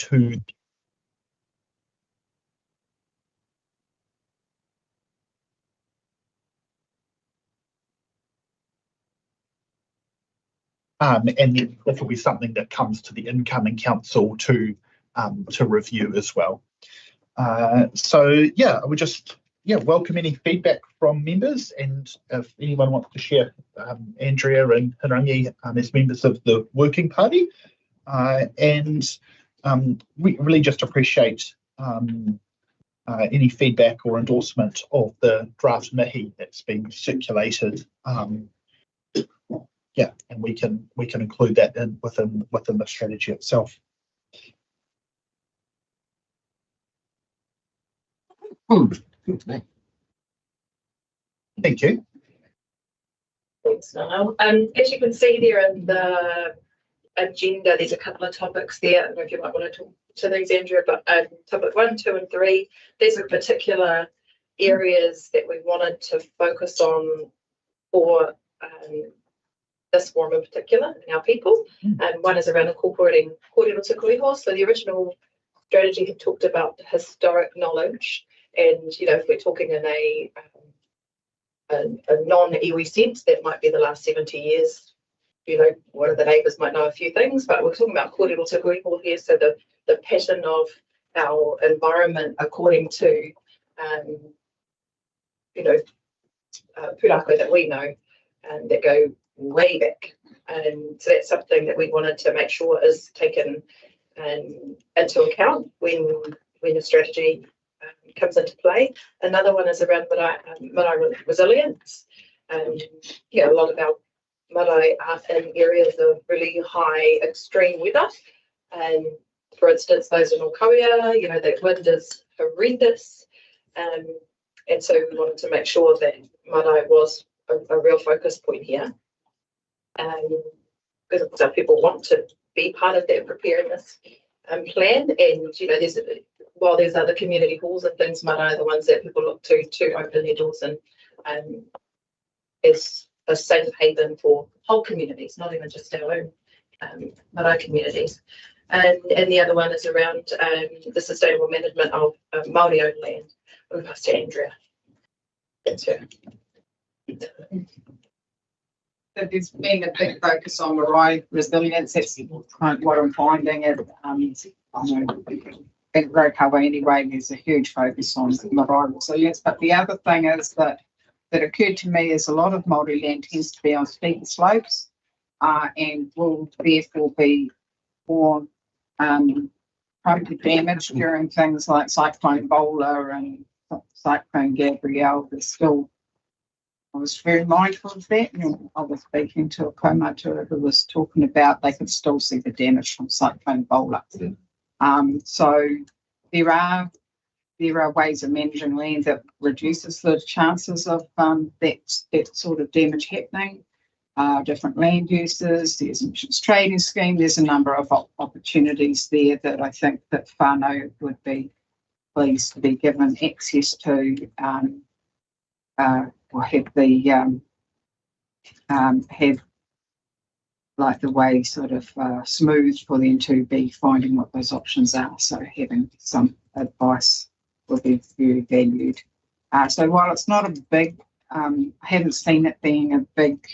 to and then this will be something that comes to the incoming council to review as well. So yeah, I would just welcome any feedback from members, and if anyone wants to share Andrea and Hirangi as members of the working party, and we really just appreciate any feedback or endorsement of the draft mihi that's been circulated. Yeah, and we can include that within the strategy itself. Thank you. Thanks, Niall. As you can see there in the agenda, there's a couple of topics there. I don't know if you might want to talk to these, Andrea, but topic 1, 2, and 3, these are particular areas that we wanted to focus on for this forum in particular, and our people. And one is around incorporating kōrero te koiho. So the original strategy had talked about historic knowledge, and if we're talking in a non-iwi sense, that might be the last 70 years. One of the neighbours might know a few things, but we're talking about kōrero te koiho here, so the pattern of our environment according to pūrākau that we know and that go way back. And so that's something that we wanted to make sure is taken into account when the strategy comes into play. Another one is around marae resilience. A lot of our marae are in areas of really high extreme weather. And for instance, those in Okauia, the wind is horrendous. And so we wanted to make sure that marae was a real focus point here. Because our people want to be part of that preparedness plan, and while there's other community halls and things, marae are the ones that people look to open their doors and as a safe haven for whole communities, not even just our own marae communities. And the other one is around the sustainable management of Māori-owned land. We'll pass to Andrea. That's her. There's been a big focus on marae resilience. That's kind of what I'm finding. In Rokawa anyway, there's a huge focus on marae resilience. But the other thing is that occurred to me is a lot of Māori land tends to be on steep slopes and will therefore be more prone to damage during things like Cyclone Bola and Cyclone Gabrielle. I was very mindful of that. I was speaking to a kaumātua who was talking about they could still see the damage from Cyclone Bola. So there are ways of managing land that reduces the chances of that sort of damage happening. Different land uses, there's emissions trading scheme, there's a number of opportunities there that I think that whānau would be pleased to be given access to. Or have the way sort of smooth for them to be finding what those options are. So having some advice will be very valued. So while it's not a big, I haven't seen it being a big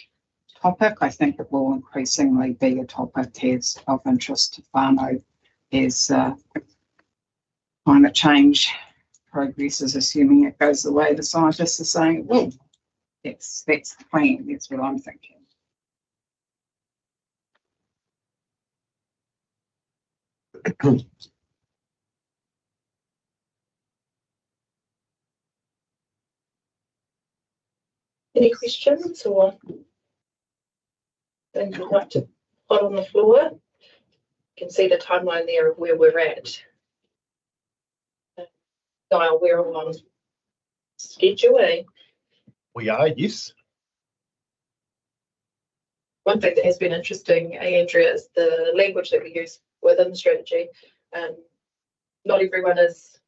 topic, I think it will increasingly be a topic of interest to whānau as climate change progresses, assuming it goes the way the scientists are saying it will. That's the plan. That's what I'm thinking. Any questions or things you'd like to put on the floor? You can see the timeline there of where we're at. Niall, we're on schedule, eh? We are, yes. One thing that has been interesting, Andrea, is the language that we use within the strategy. Not everyone is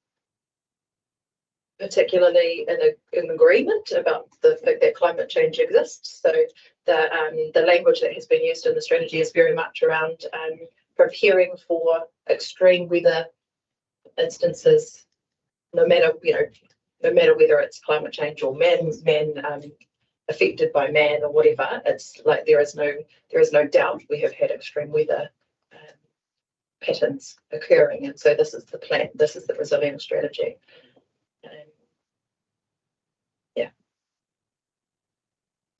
particularly in agreement about the fact that climate change exists. So the language that has been used in the strategy is very much around preparing for extreme weather instances, no matter whether it's climate change or man affected by man or whatever. It's like there is no doubt we have had extreme weather patterns occurring, and so this is the plan. This is the resilience strategy.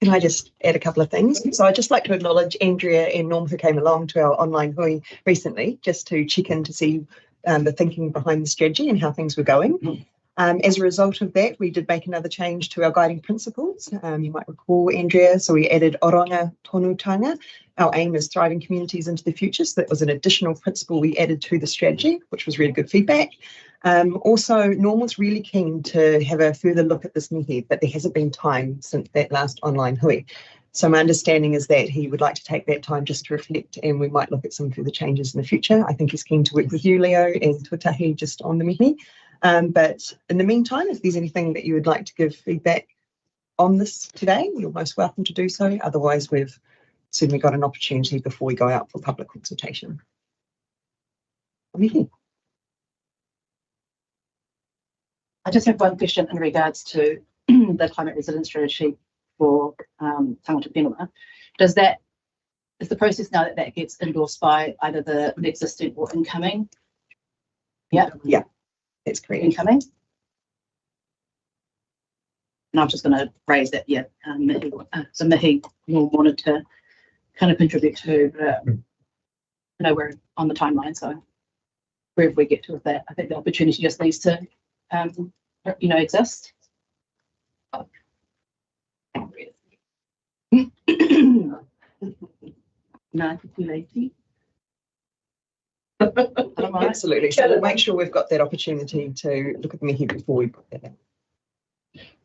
Can I just add a couple of things? So I'd just like to acknowledge Andrea and Norm, who came along to our online hui recently, just to check in to see the thinking behind the strategy and how things were going. As a result of that, we did make another change to our guiding principles. You might recall, Andrea, so we added oranga tonutanga. Our aim is thriving communities into the future. So that was an additional principle we added to the strategy, which was really good feedback. Also, Norm was really keen to have a further look at this mihi, but there hasn't been time since that last online hui. So my understanding is that he would like to take that time just to reflect, and we might look at some further changes in the future. I think he's keen to work with you, Leo, and Tuatahi just on the mihi. But in the meantime, if there's anything that you would like to give feedback on this today, you're most welcome to do so. Otherwise, we've certainly got an opportunity before we go out for public consultation. Mihi. I just have one question in regards to the climate resilience strategy for Tangata Whenua. Is the process now that gets endorsed by either the existing or incoming? Yeah. That's correct. Incoming. And I'm just going to raise that, so Mihi will wanted to kind of contribute to, we're on the timeline, so wherever we get to with that, I think the opportunity just needs to, exist. No, too late. Absolutely. So we'll make sure we've got that opportunity to look at the mihi before we put that in.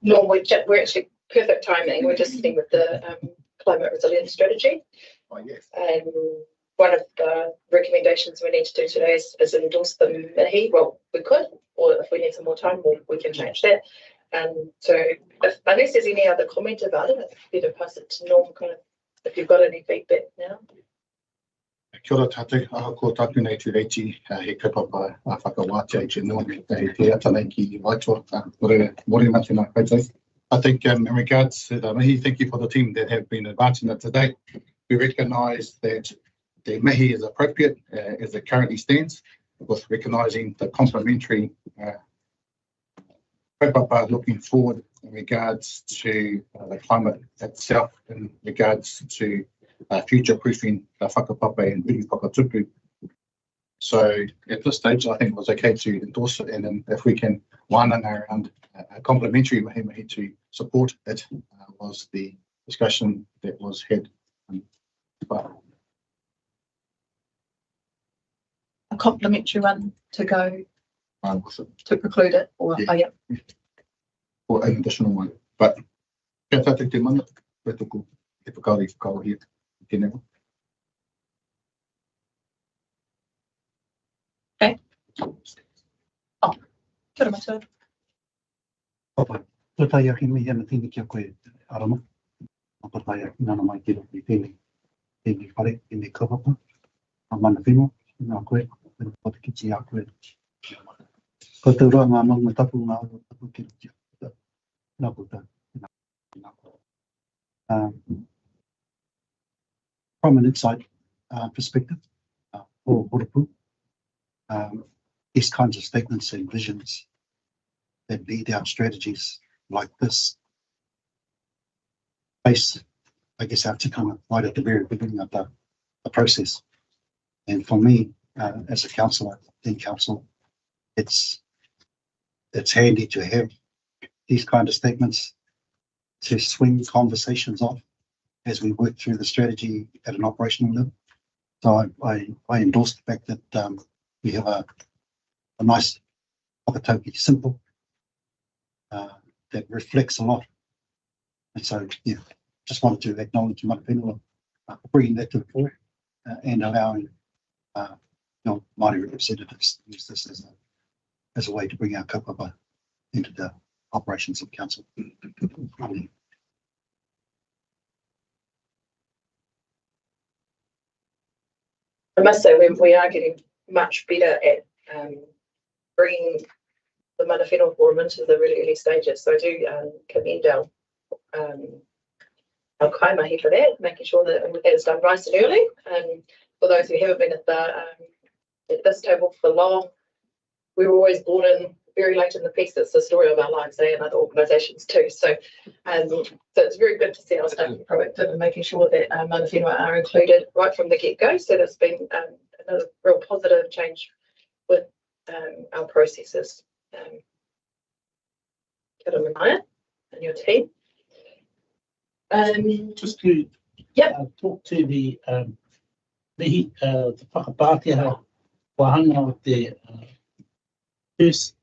No, we're actually perfect timing. We're just sitting with the climate resilience strategy. Oh, yes. And one of the recommendations we need to do today is endorse the mihi. Well, we could, or if we need some more time, we can change that. So unless there's any other comment about it, I'd better pass it to Norm, kind of, if you've got any feedback now. Kia ora tātou, ko tātou nei tu reiti, he kaupapa a whakawātia i te noa, he te atanei ki Waitua, more matu nā koutou. I think in regards to the mihi, thank you for the team that have been advancing it today. We recognise that the mihi is appropriate as it currently stands, with recognising the complementary kaupapa looking forward in regards to the climate itself, in regards to future-proofing the whakapapa and uru whakatupu. So at this stage, I think it was okay to endorse it, and then if we can wānanga around a complementary mihi to support it, was the discussion that was had. But A complementary one to go to preclude it, or or an additional one. But kia tātou te mana, koe tuku te whakaari whakaohia ki newa. Okay. Oh, kia ora mātou. Papa, tutai aki mihi ana tini kia koe arama. Papai aki nana mai ki roki tēnei whare, tēnei kaupapa. A mana whenua, nā koe, tēnei pote ki a koe. Ko te roa ngā maunga tapu ngā ora tapu ki roki a nā kota, nā kota. From an inside perspective, for Horupu, these kinds of statements and visions that lead our strategies like this base, I guess, our tikanga right at the very beginning of the process. And for me, as a councillor in council, it's handy to have these kind of statements to swing conversations off as we work through the strategy at an operational level. So I endorse the fact that we have a nice whakatauki, simple, that reflects a lot. And so, yeah, just wanted to acknowledge Matamata-Piako for bringing that to the fore and allowing Māori representatives to use this as a way to bring our kaupapa into the operations of council. I must say we are getting much better at bringing the mana whenua forum into the really early stages. So I do commend our kaimahi for that, making sure that that is done nice and early. And for those who haven't been at this table for long, we were always brought in very late in the piece. It's the story of our lives, and other organisations too. So it's very good to see us being proactive and making sure that mana whenua are included right from the get-go. So there's been another real positive change with our processes. Kia ora, Maya, and your team. Just to talk to the whakapākehā wahanga of the first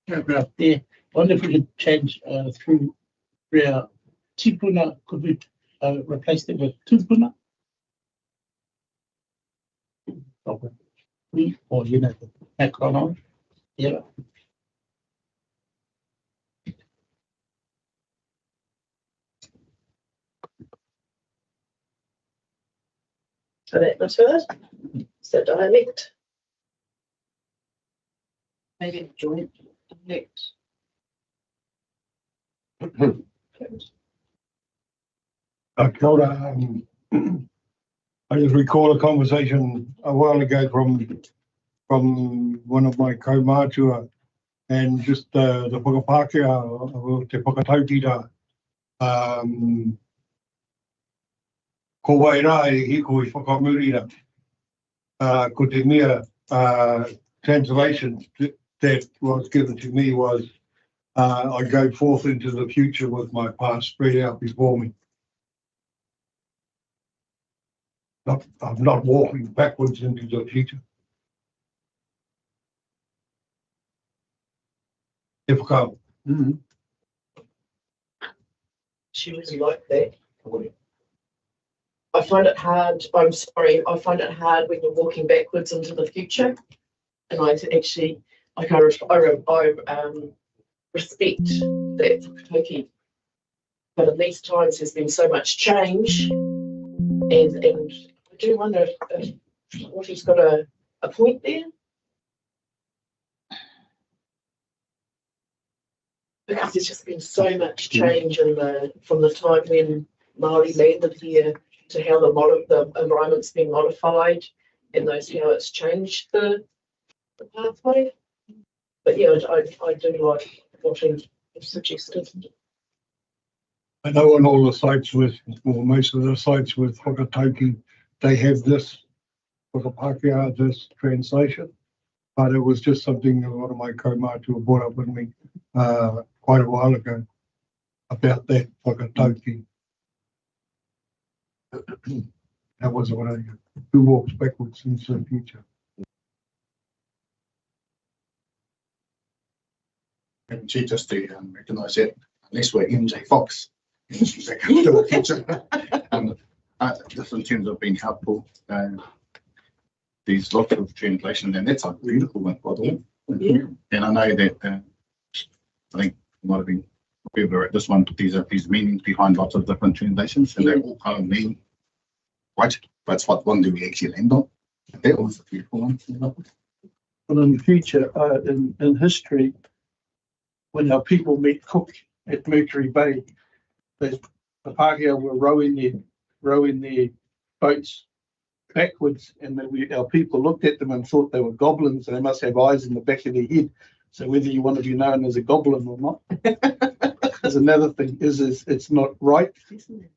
paragraph there. I wonder if we could change through our tipuna, could we replace it with tupuna? Or you know, the acronym. Yeah. So that was first. So dialect. Maybe joint dialect. Kia ora, I just recall a conversation a while ago from one of my kaumātua, and just the whakapākehā, te whakatautira, ko waira e hiko I whakamurira. Ko te mea translation that was given to me was, I go forth into the future with my past spread out before me. I'm not walking backwards into the future. Difficult. She was like that. I find it hard. I'm sorry. I find it hard when you're walking backwards into the future. And I respect that whakatauki. But in these times, there's been so much change, and I do wonder if Watty's got a point there. Because there's just been so much change from the time when Māori landed here to how the environment's been modified, and how it's changed the pathway. But yeah, I do like what he suggested. I know on all the sites or most of the sites with whakatauki, they have this whakapākehā, this translation, but it was just something a lot of my kaumātua brought up with me quite a while ago about that whakatauki. That was what who walks backwards into the future. And just to recognise that, unless we're MJ Fox, she's back into the future. Just in terms of being helpful, there's lots of translation, and that's a beautiful one, by the way. Yeah. And I know that I think it might have been whoever at this one, there's meanings behind lots of different translations, and they all kind of mean right. But what one do we actually land on? That was a beautiful one. But in the future, in history, when our people met Cook at Mercury Bay, the Pākehā were rowing their boats backwards, and our people looked at them and thought they were goblins, and they must have eyes in the back of their head. So whether you want to be known as a goblin or not, there's another thing is it's not right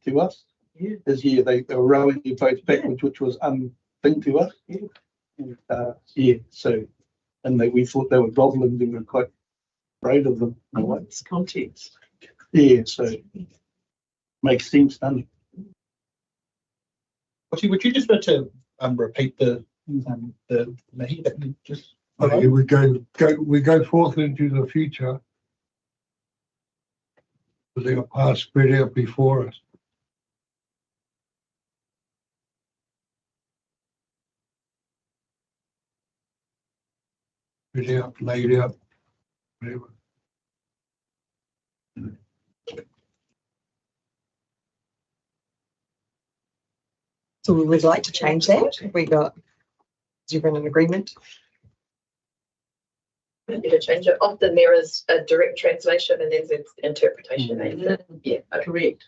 to us. Yeah. They were rowing their boats backwards, which was unthing to us. Yeah. And we thought they were goblins, and we were quite afraid of them. I like this context. Yeah, so makes sense, doesn't it? Would you just to repeat the mihi that you just? Okay, we go forth into the future with our past spread out before us. Spread out, laid out, whatever. So we would like to change that. We got Is everyone in agreement? Happy to change it. Often there is a direct translation and then there's interpretation. Yeah, Correct.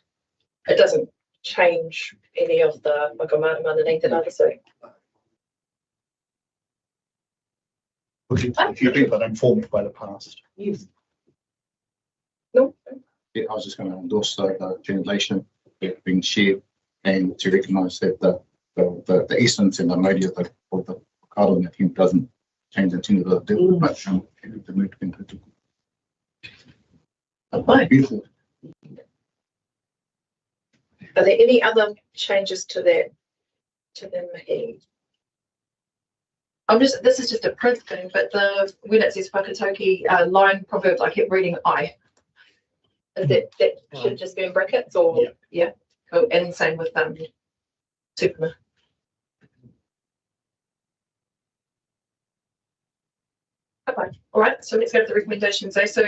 it doesn't change any of the whakamātanga underneath it either. So If you've been informed by the past. yes. No. Yeah, I was just going to endorse the translation that's been shared and to recognise that the essence and the mode of the whakaaro in the team doesn't change the tune of the deal, but happy to move into it. Beautiful. Are there any other changes to that, to the mihi? This is just a print thing, but when it says whakatauki line proverbs, I kept reading I. Is that should just be in brackets or yeah, cool. And same with Tupuna. Okay, all right. So let's go to the recommendations. So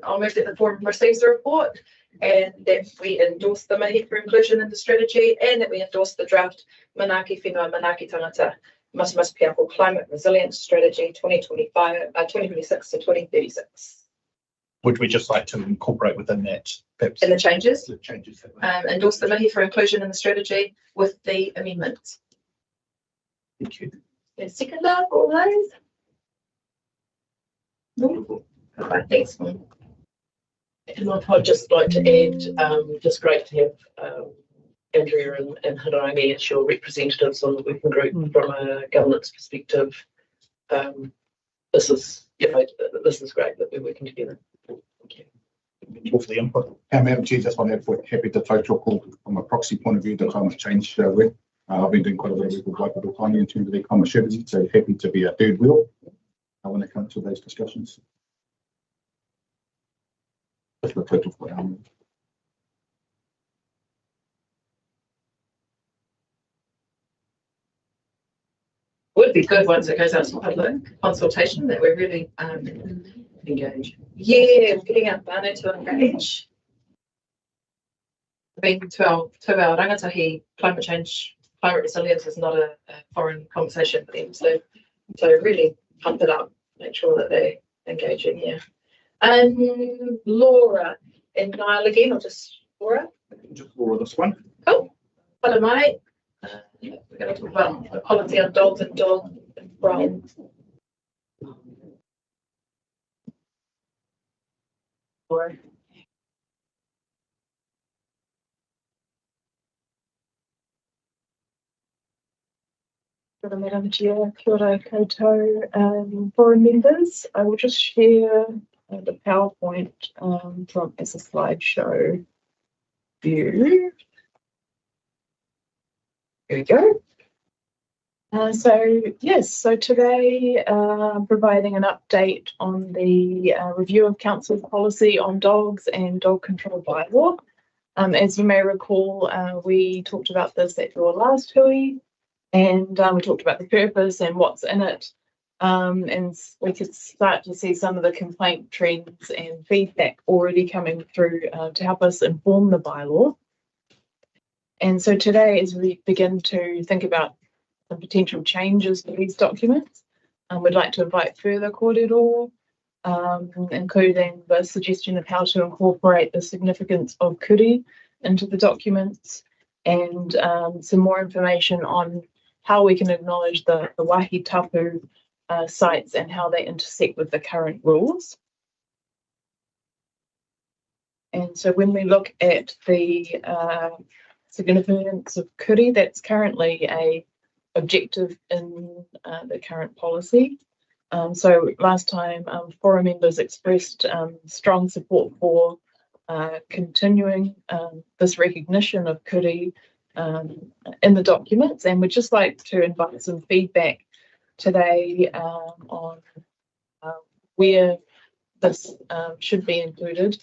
I'll move that the forum receives the report and that we endorse the mihi for inclusion in the strategy and that we endorse the draft Manaaki Whenua Manaaki Tangata Matamata-Piako Climate Resilience Strategy 2026 to 2036. Would we just like to incorporate within that perhaps And the changes? the changes that Endorse the mihi for inclusion in the strategy with the amendments. thank you. And second love, all those. Okay, thanks. And I'd just like to add, just great to have Andrea and Harangi as your representatives on the working group from a governance perspective. This is great that we're working together. Thank you. Thank you for the input. Madam Chair, just want to add, we're happy to tautoko from a proxy point of view, the climate change work. I've been doing quite a bit of work with Waikato in terms of their climate strategy, so happy to be a third wheel when it comes to those discussions. Just the total for Would be good once it goes out to public consultation that we're really Engage. yeah, getting our whānau to engage. I mean, to our rangatahi, climate change, climate resilience is not a foreign conversation for them. So really pump it up, make sure that they're engaging. Yeah. And Laura and Niall again, or just Laura? Just Laura, this one. Cool. Hello, mate. We're going to talk about the policy on dogs and dog control. Laura. Kia ora, Madam Chair, kia ora koutou, forum members. I will just share the PowerPoint from as a slideshow view. Here we go. So today, providing an update on the review of Council's policy on dogs and dog control bylaw. As you may recall, we talked about this at your last hui, and we talked about the purpose and what's in it. And we could start to see some of the complaint trends and feedback already coming through to help us inform the bylaw. And so today, as we begin to think about the potential changes to these documents, we'd like to invite further kōrero, including the suggestion of how to incorporate the significance of kuri into the documents and some more information on how we can acknowledge the wahi tapu sites and how they intersect with the current rules. And so when we look at the significance of kuri, that's currently a objective in the current policy. So last time forum members expressed strong support for continuing this recognition of kuri in the documents, and we'd just like to invite some feedback today on where this should be included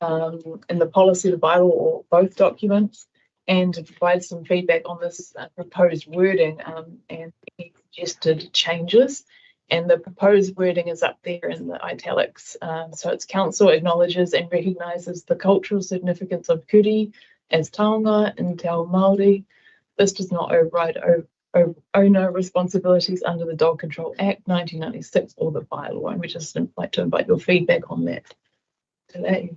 in the policy, the bylaw, or both documents, and to provide some feedback on this proposed wording and any suggested changes. And the proposed wording is up there in the italics. So it's council acknowledges and recognises the cultural significance of kuri as taonga in Te Ao Māori. This does not override owner responsibilities under the Dog Control Act 1996 or the bylaw, and we just like to invite your feedback on that today.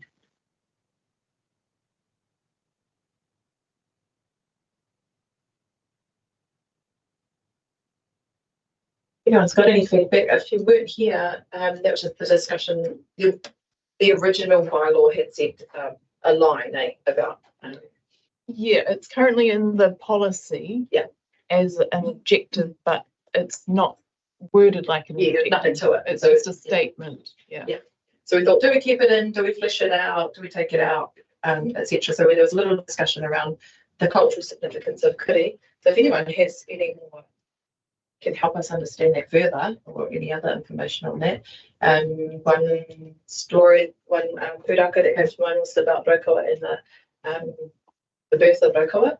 Anyone's got any feedback? If you weren't here, that was just the discussion. The original bylaw had said a line about. Yeah, it's currently in the policy. Yeah. As an objective, but it's not worded like an objective. Nothing to it. It's just a statement. Yeah. So we thought, do we keep it in? Do we flesh it out? Do we take it out? Etc. So there was a little discussion around the cultural significance of kiri. So if anyone has any more, can help us understand that further, or any other information on that. One story, one pūraka that came to mind was about Raukawa and the birth of Raukawa,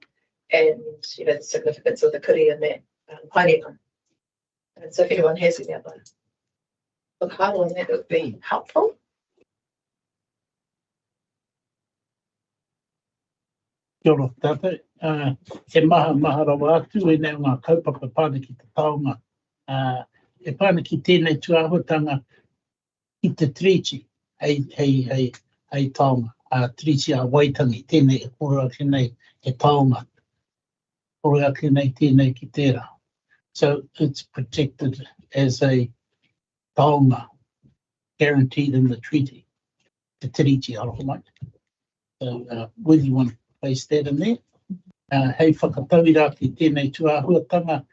and the significance of the kiri in that haere. And so if anyone has any other whakaaro on that, it would be helpful. Kia ora tātou. E maha rawa atu e nei ngā kaupapa pāna ki te taonga. E pāna ki tēnei tuahotanga ki te trichi hei taonga. Trichi a Waitangi, tēnei e kore ake nei e taonga. Kore ake nei tēnei ki tērā. So it's protected as a taonga guaranteed in the treaty. Te trichi aroha mai. So whether you want to place that in there. Hei whakatauira ki tēnei tuahuatanga,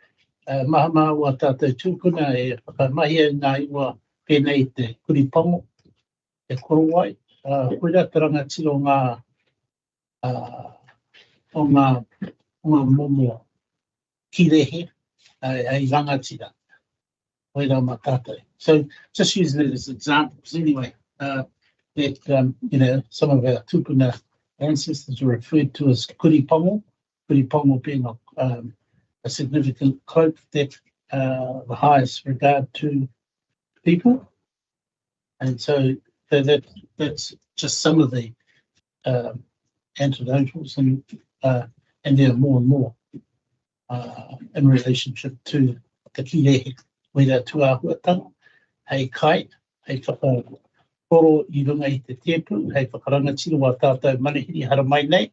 maha ua tātou tūkuna e whakamahia ngā iwa pēnei te kuripango, e korowai. Koira te rangatiro o ngā momo kirehe, ei rangatira. Koira ma tātou. So just using it as examples anyway, that, some of our tūkuna ancestors were referred to as kuripango. Kuripango being a significant cloak that the highest regard to people, and so that's just some of the anecdotes, and there are more and more in relationship to the kirehe, whether tuahuatanga, hei kai, hei whakakoro I runga I te tepu, hei whakarangatira wa tātou manihiri hara mai nei,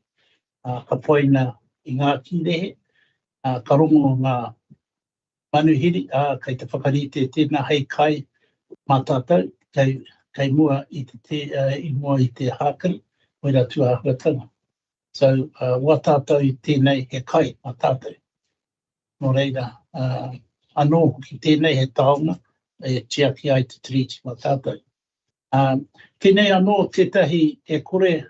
ka poina I ngā kirehe, ka rongo ngā manuhiri, kei te whakarite tēnā hei kai mā tātou, kei mua I mua I te hākari, wera tuahuatanga. So, wa tātou I tēnei he kai mā tātou. Nō reira, anō ki tēnei he taonga, e tiaki ai te trichi mā tātou. Tēnei anō tētahi e kore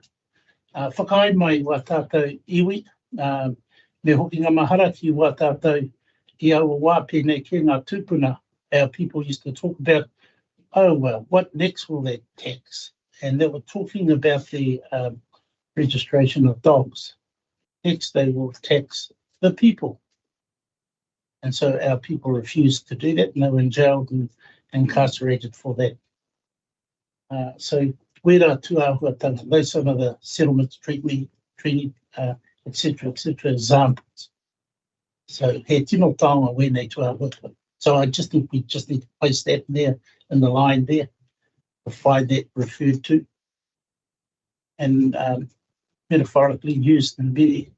whakaai mai wa tātou iwi, me hoki ngā mahara ki wa tātou I aua wā pēnei ki ngā tūpuna. Our people used to talk about, oh well, what next will they tax? And they were talking about the registration of dogs. Next they will tax the people. And so our people refused to do that, and they were jailed and incarcerated for that. So wera tuahuatanga, those some of the settlements, treaty, etc., examples. So he tino taonga wēnei tuahuatanga. So I just think we just need to place that there in the line there to find that referred to and metaphorically used in very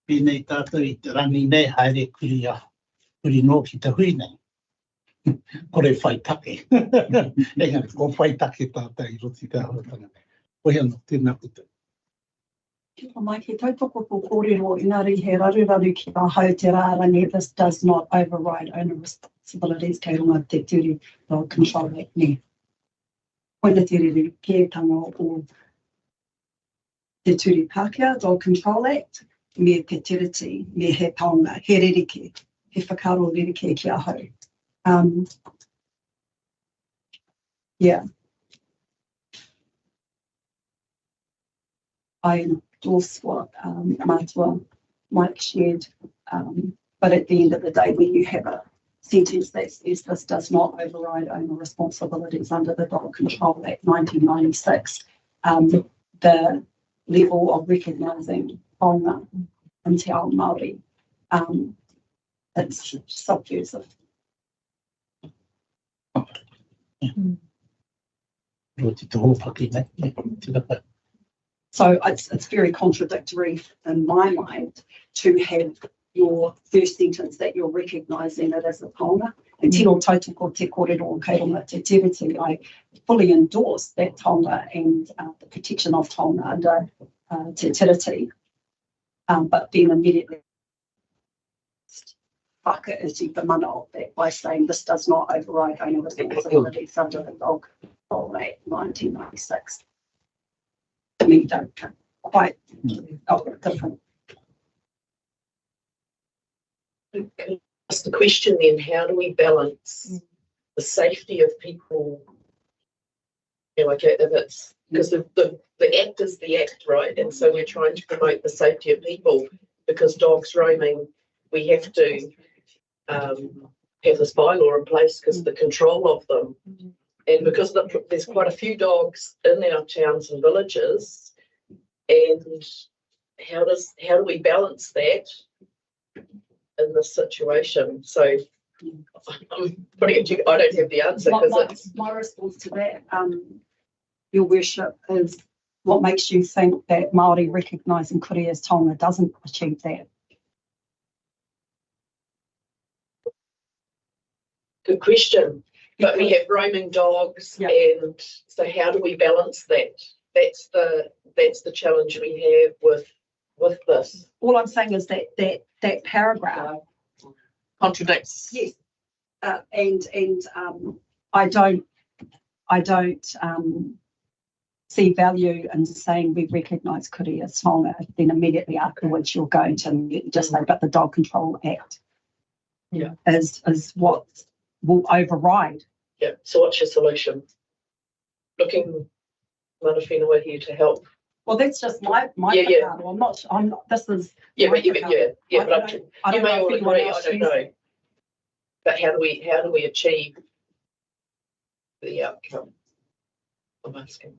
nei tātou I te rangi nei haere kuri nō ki te hui nei. Kore whai take. Enga, ko whai take tātou I roti tāhuatanga. Koe anō, tēnā kutu. Kia mai ki tautoko ko kōrero Engari he raruraru ki ngā hau te rārangi. This does not override owner responsibilities kei runga te turi Dog Control Act ne. Koina te rere pētanga o te turi Pākehā Dog Control Act, me te tiriti, me he taonga, he rerike, he whakaro rerike ki a hau. Yeah. I endorse what Matua Mike shared, but at the end of the day, when you have a sentence that says this does not override owner responsibilities under the Dog Control Act 1996, the level of recognising taonga and te ao Māori it's subversive. So it's very contradictory in my mind to have your first sentence that you're recognising it as a taonga. And tino tautoko te kōrero kairunga te tiriti. I fully endorse that taonga and the protection of taonga under te tiriti. But then immediately whakaiti the mana of that by saying this does not override owner responsibilities under the Dog Control Act 1996. I mean, don't quite different. That's the question then, how do we balance the safety of people? You know, like if it's because the act is the act, right? And so we're trying to promote the safety of people because dogs roaming, we have to have this bylaw in place because of the control of them. And because there's quite a few dogs in our towns and villages, and how do we balance that in this situation? So I'm putting it to you, I don't have the answer because my response to that, Your Worship, is what makes you think that Māori recognising kuri as taonga doesn't achieve that? good question. But we have roaming dogs, and so how do we balance that? That's the challenge we have with this. All I'm saying is that paragraph Contradicts. yes, and I don't see value in saying we recognise kuri as taonga, then immediately afterwards you're going to just say, but the Dog Control Act is what will override. Yeah. So what's your solution? Looking Mana Whenua here to help. Well, that's just my I'm not. This is but you may all know agree. I don't know. But how do we achieve the outcome? I'm asking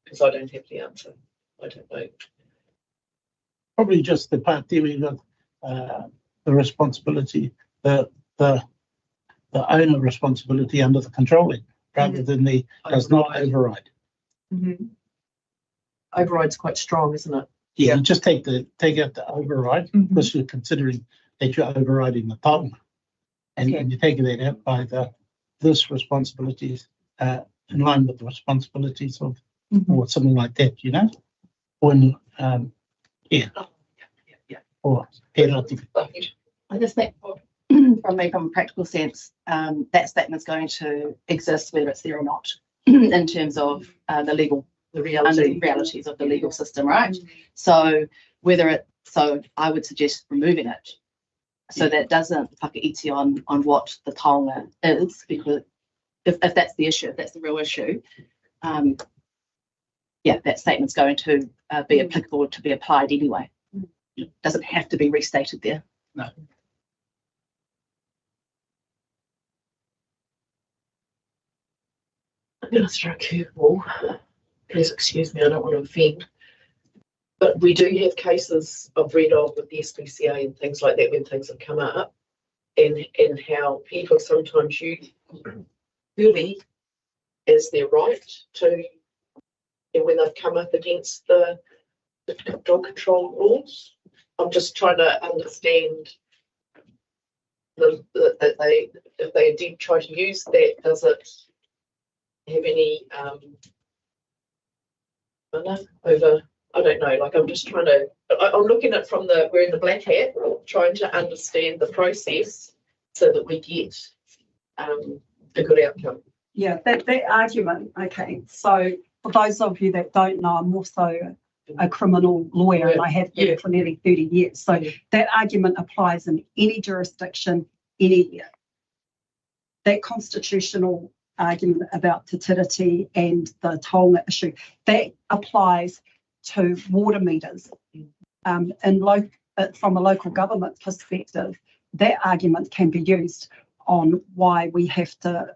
because I don't have the answer. I don't know. Probably just the part dealing with the responsibility, the owner responsibility under the controlling, rather than the does not override. Override's quite strong, isn't it? Yeah, you just take out the override because you're considering that you're overriding the taonga, and you take that out by this responsibilities in line with the responsibilities of or something like that, you know, when or penalty. I just think from a practical sense, that statement's going to exist whether it's there or not, in terms of the realities of the legal system, right? So I would suggest removing it so that it doesn't whakaiti on what the taonga is, because if that's the issue, if that's the real issue, that statement's going to be applicable to be applied anyway. It doesn't have to be restated there. No. I'm going to throw a curveball. Please excuse me, I don't want to offend. But we do have cases I've read of with the SPCA and things like that when things have come up, and how people sometimes use early as their right to, and when they've come up against the dog control laws. I'm just trying to understand if they did try to use that, does it have any over? I don't know. Like I'm just trying to. I'm looking at it from wearing the black hat, trying to understand the process so that we get a good outcome. Yeah, that argument. Okay, so for those of you that don't know, I'm also a criminal lawyer and I have been for nearly 30 years. So that argument applies in any jurisdiction, anywhere. That constitutional argument about te tiriti and the taonga issue, that applies to water meters. And from a local government perspective, that argument can be used on why we have to,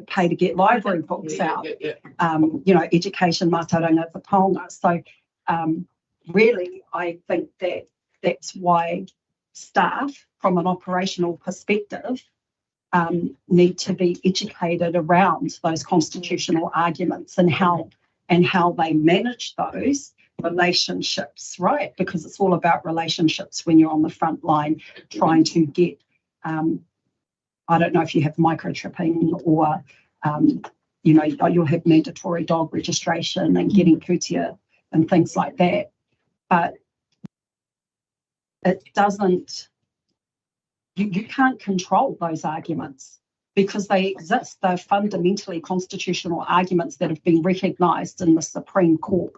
pay to get library books out, education, mātauranga for taonga. So really, I think that's why staff from an operational perspective, need to be educated around those constitutional arguments and how they manage those relationships, right? Because it's all about relationships when you're on the front line trying to get, I don't know if you have microchipping or, you'll have mandatory dog registration and getting kutia and things like that. But it doesn't, you can't control those arguments because they exist. They're fundamentally constitutional arguments that have been recognised in the Supreme Court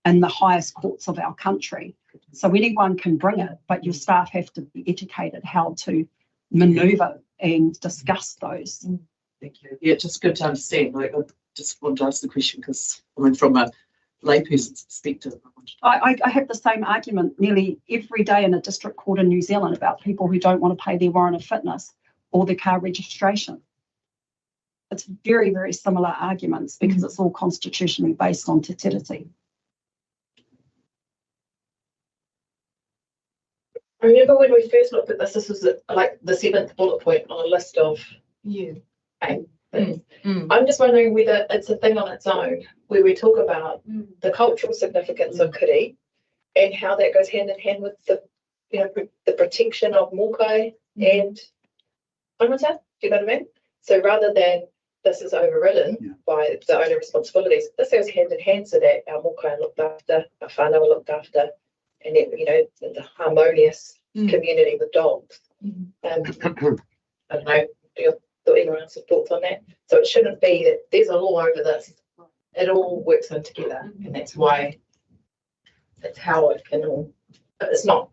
and the highest courts of our country. So anyone can bring it, but your staff have to be educated how to manoeuvre and discuss those. Thank you. Yeah, just good to understand. Like, I just want to ask the question because from a layperson's perspective, I have the same argument nearly every day in a district court in New Zealand about people who don't want to pay their warrant of fitness or their car registration. It's very, very similar arguments because it's all constitutionally based on te tiriti. I remember when we first looked at this was like the 7th bullet point on a list of things. I'm just wondering whether it's a thing on its own where we talk about the cultural significance of kiri and how that goes hand in hand with the protection of mokai and whenua. Do you know what I mean? So rather than this is overridden by the owner responsibilities, this goes hand in hand so that our mokai are looked after, our whānau are looked after, and the harmonious community with dogs. I don't know. Anyone else have thoughts on that? So it shouldn't be that there's a law over this. It all works in together, and that's why that's how it can all. It's not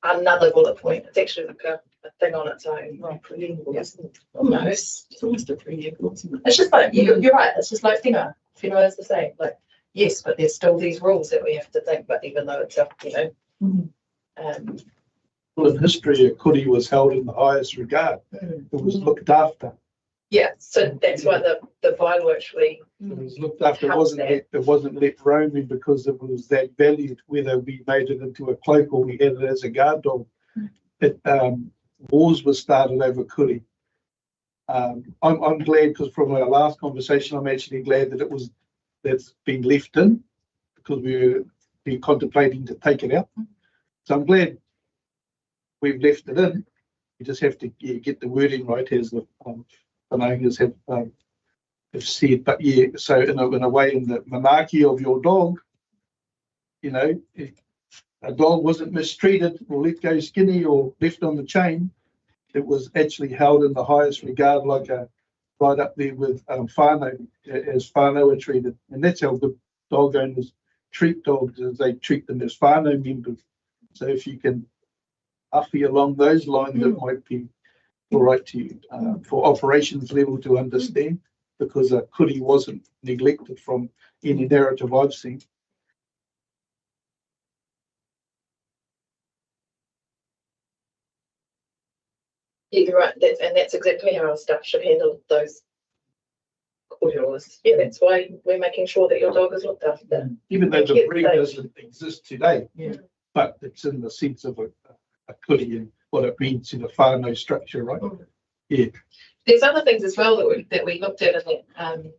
another bullet point. It's actually like a thing on its own. Right, preamble, isn't it? Almost. It's almost a preamble, isn't it? It's just like you're right. It's just like whenua. Whenua is the same. Like yes, but there's still these rules that we have to think. But even though it's Well, in history, a kuri was held in the highest regard. It was looked after. Yeah, so that's why the bylaw actually. It was looked after. It wasn't let roaming because it was that valued. Whether we made it into a cloak or we had it as a guard dog, wars were started over kuri. I'm glad because from our last conversation, I'm actually glad that that's been left in because we were contemplating to take it out. So I'm glad we've left it in. You just have to get the wording right as the owners have said. But so in a way, in the monarchy of your dog, if a dog wasn't mistreated or let go skinny or left on the chain, it was actually held in the highest regard, like right up there with whānau, as whānau are treated. And that's how good dog owners treat dogs, as they treat them as whānau members. So if you can awhi along those lines, it might be all right to you for operations level to understand, because a kuri wasn't neglected from any narrative I've seen. Yeah, you're right. That's exactly how our staff should handle those corridors. Yeah, that's why we're making sure that your dog is looked after. Even though the breed doesn't exist today, but it's in the sense of a kuri and what it means in a whānau structure, right? Yeah. There's other things as well that we looked at in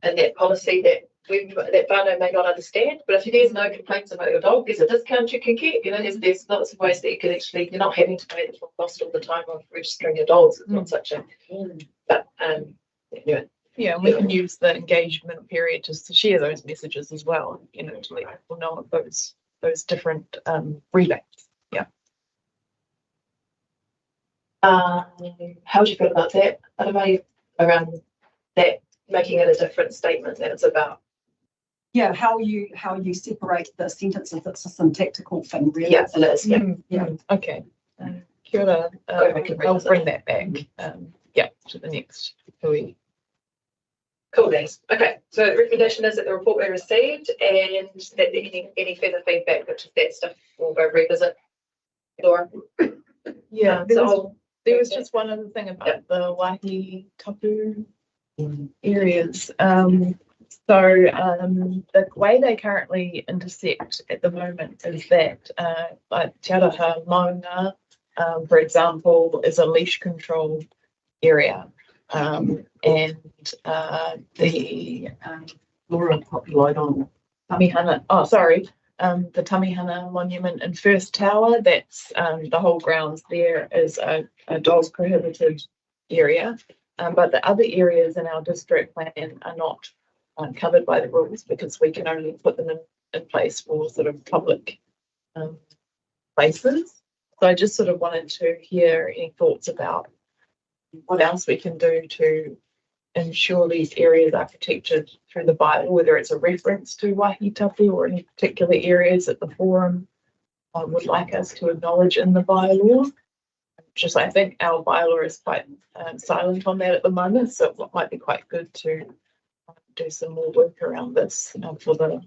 that policy that whānau may not understand. But if there's no complaints about your dog, there's a discount you can get. There's lots of ways that you can actually, you're not having to pay the full cost all the time of registering your dogs. It's not such a, but yeah, we can use the engagement period just to share those messages as well, to let people know of those different relays. Yeah. How do you feel about that? I don't know, around that, making it a different statement that it's about. Yeah, how you separate the sentences. It's a syntactical thing, really. Yeah, it is. Yeah. Okay. Kia ora. I'll bring that back. To the next hui. Cool, thanks. Okay, so the recommendation is that the report be received and that any further feedback, which is that stuff, we'll go revisit. Laura? Yeah, there was just one other thing about the wahi tapu areas. The way they currently intersect at the moment is that like Te Araha Maunga, for example, is a leash control area. And the Laura popped light on. Tamihana, the Tamihana Monument and First Tower, that's the whole grounds there is a dog prohibited area. But the other areas in our district plan are not covered by the rules because we can only put them in place for sort of public places. So I just sort of wanted to hear any thoughts about what else we can do to ensure these areas are protected through the bylaw, whether it's a reference to wāhi tapu or any particular areas that the forum would like us to acknowledge in the bylaw. Just I think our bylaw is quite silent on that at the moment, so it might be quite good to do some more work around this for the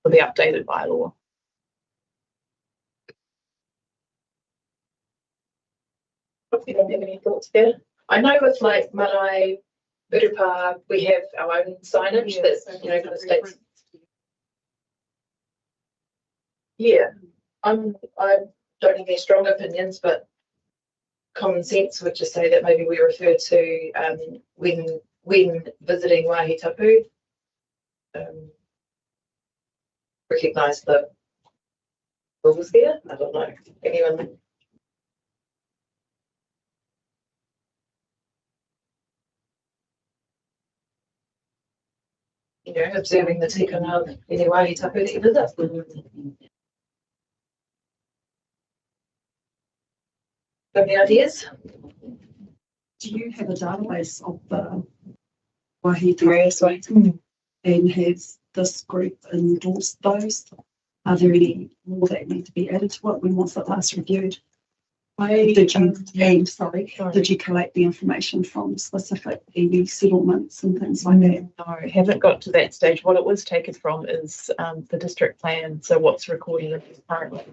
updated bylaw. You don't have any thoughts there? I know with like Marae, Urupa, we have our own signage that's, you know, kind of states. Yeah, I don't have any strong opinions, but common sense would just say that maybe we refer to when visiting wāhi tapu, recognise the rules there. I don't know. Anyone? You know, observing the tikanga of any wāhi tapu that you visit. Any ideas? Do you have a database of the wāhi tapu? And has this group endorsed those? Are there any more that need to be added to it? When was it last reviewed? Did you collect the information from specific iwi settlements and things like that? No, haven't got to that stage. What it was taken from is the district plan. So what's recorded currently.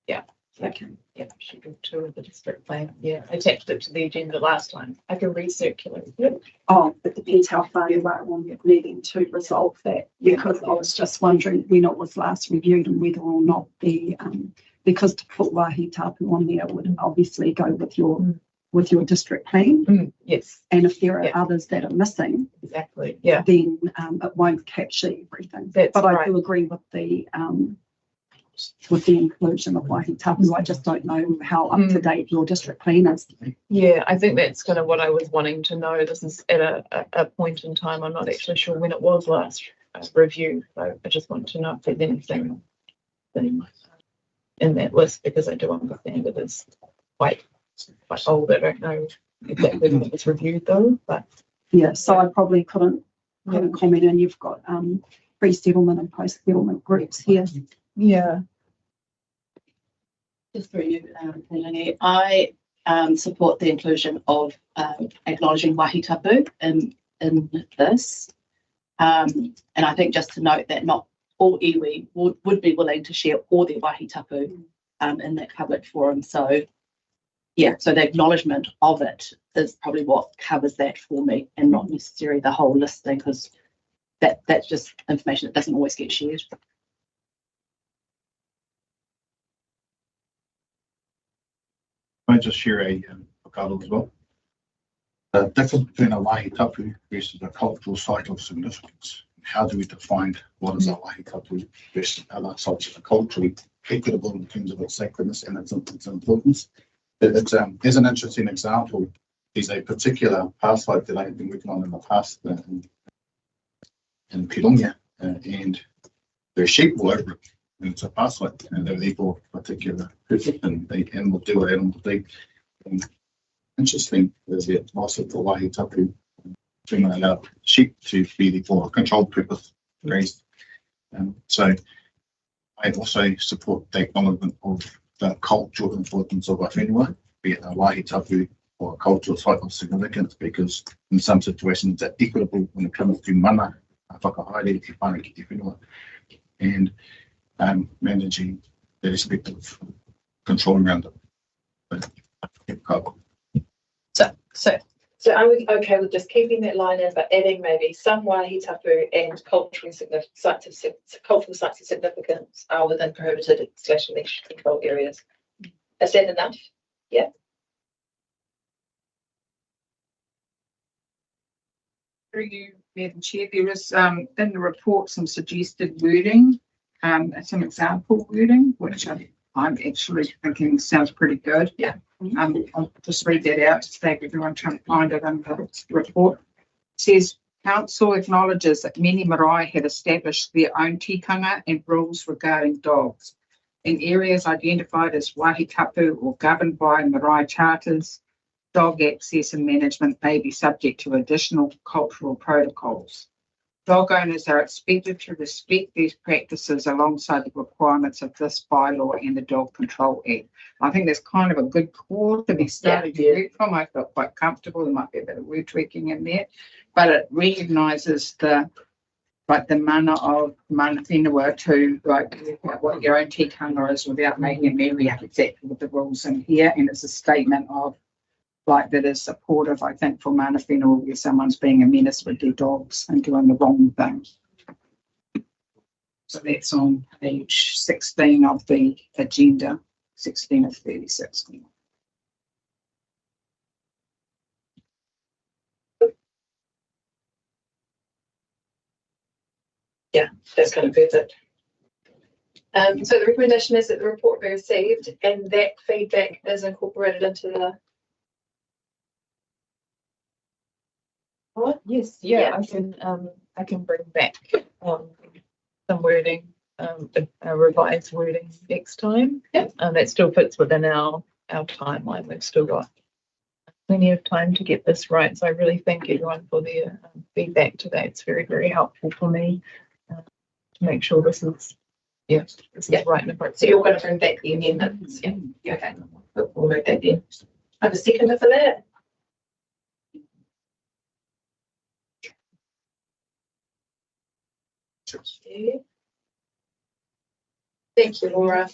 Yeah. Okay. Yeah, schedule 2 of the district plan. Yeah, I attached it to the agenda last time. I can recirculate it. Oh, it depends how far you are on needing to resolve that, because I was just wondering when it was last reviewed and whether or not the because to put wāhi tapu on there would obviously go with your district plan. Yes. And if there are others that are missing, exactly, then it won't capture everything. That's but right. I do agree with the inclusion of wāhi tapu. I just don't know how up to date your district plan is. Yeah, I think that's kind of what I was wanting to know. This is at a point in time. I'm not actually sure when it was last reviewed. So I just want to know if there's anything in that list, because I do understand it is quite old. I don't know exactly when it was reviewed though, but yeah, so I probably couldn't comment. And you've got pre-settlement and post-settlement groups here. Yeah. Just through you, Melanie, I support the inclusion of acknowledging wāhi tapu in this. And I think just to note that not all iwi would be willing to share all their wāhi tapu in that public forum. So yeah, so the acknowledgement of it is probably what covers that for me, and not necessarily the whole listing, because that's just information that doesn't always get shared. I just share a whakaaro as well. The difference between a wāhi tapu versus a cultural site of significance. How do we define what is a wāhi tapu versus other sites that are culturally equitable in terms of its sacredness and its importance? It's as an interesting example, is a particular past site that I have been working on in the past in Pirongia, and there are sheep all over it. And it's a past site, and they're there for a particular purpose, and they animal do what animal do. Interesting is that also for wāhi tapu, to allow sheep to be there for a controlled purpose, grazed. So I also support the acknowledgement of the cultural importance of a whenua, be it a wāhi tapu or a cultural site of significance, because in some situations it's equitable when it comes to mana, whakahaere, te whānau ki te whenua, and managing the respective control around it. So are we okay with just keeping that line in, but adding maybe some wāhi tapu and cultural sites of significance are within prohibited / leash control areas? Is that enough? Yeah. Through you, Madam Chair, there is in the report some suggested wording, some example wording, which I'm actually thinking sounds pretty good. Yeah. I'll just read that out to save everyone trying to find it in the report. It says, Council acknowledges that many marae have established their own tikanga and rules regarding dogs. In areas identified as wāhi tapu or governed by marae charters, dog access and management may be subject to additional cultural protocols. Dog owners are expected to respect these practices alongside the requirements of this bylaw and the Dog Control Act. I think that's kind of a good core to be starting to work from. I felt quite comfortable. There might be a bit of word tweaking in there, but it recognises the mana of mana whenua to what your own tikanga is without making it marry up exactly with the rules in here. And it's a statement of that is supportive, I think, for mana whenua where someone's being a menace with their dogs and doing the wrong thing. So that's on page 16 of the agenda, 16 of 36. Yeah, that's kind of perfect. So the recommendation is that the report be received and that feedback is incorporated into the. Oh, yes, yeah. I can bring back some wording, a revised wording next time. Yeah. That still fits within our timeline. We've still got plenty of time to get this right. So I really thank everyone for their feedback today. It's very, very helpful for me to make sure this is right and appropriate. So you're going to bring back the amendments. Yeah. Okay. We'll note that then. I have a seconder for that. Thank you, Laura.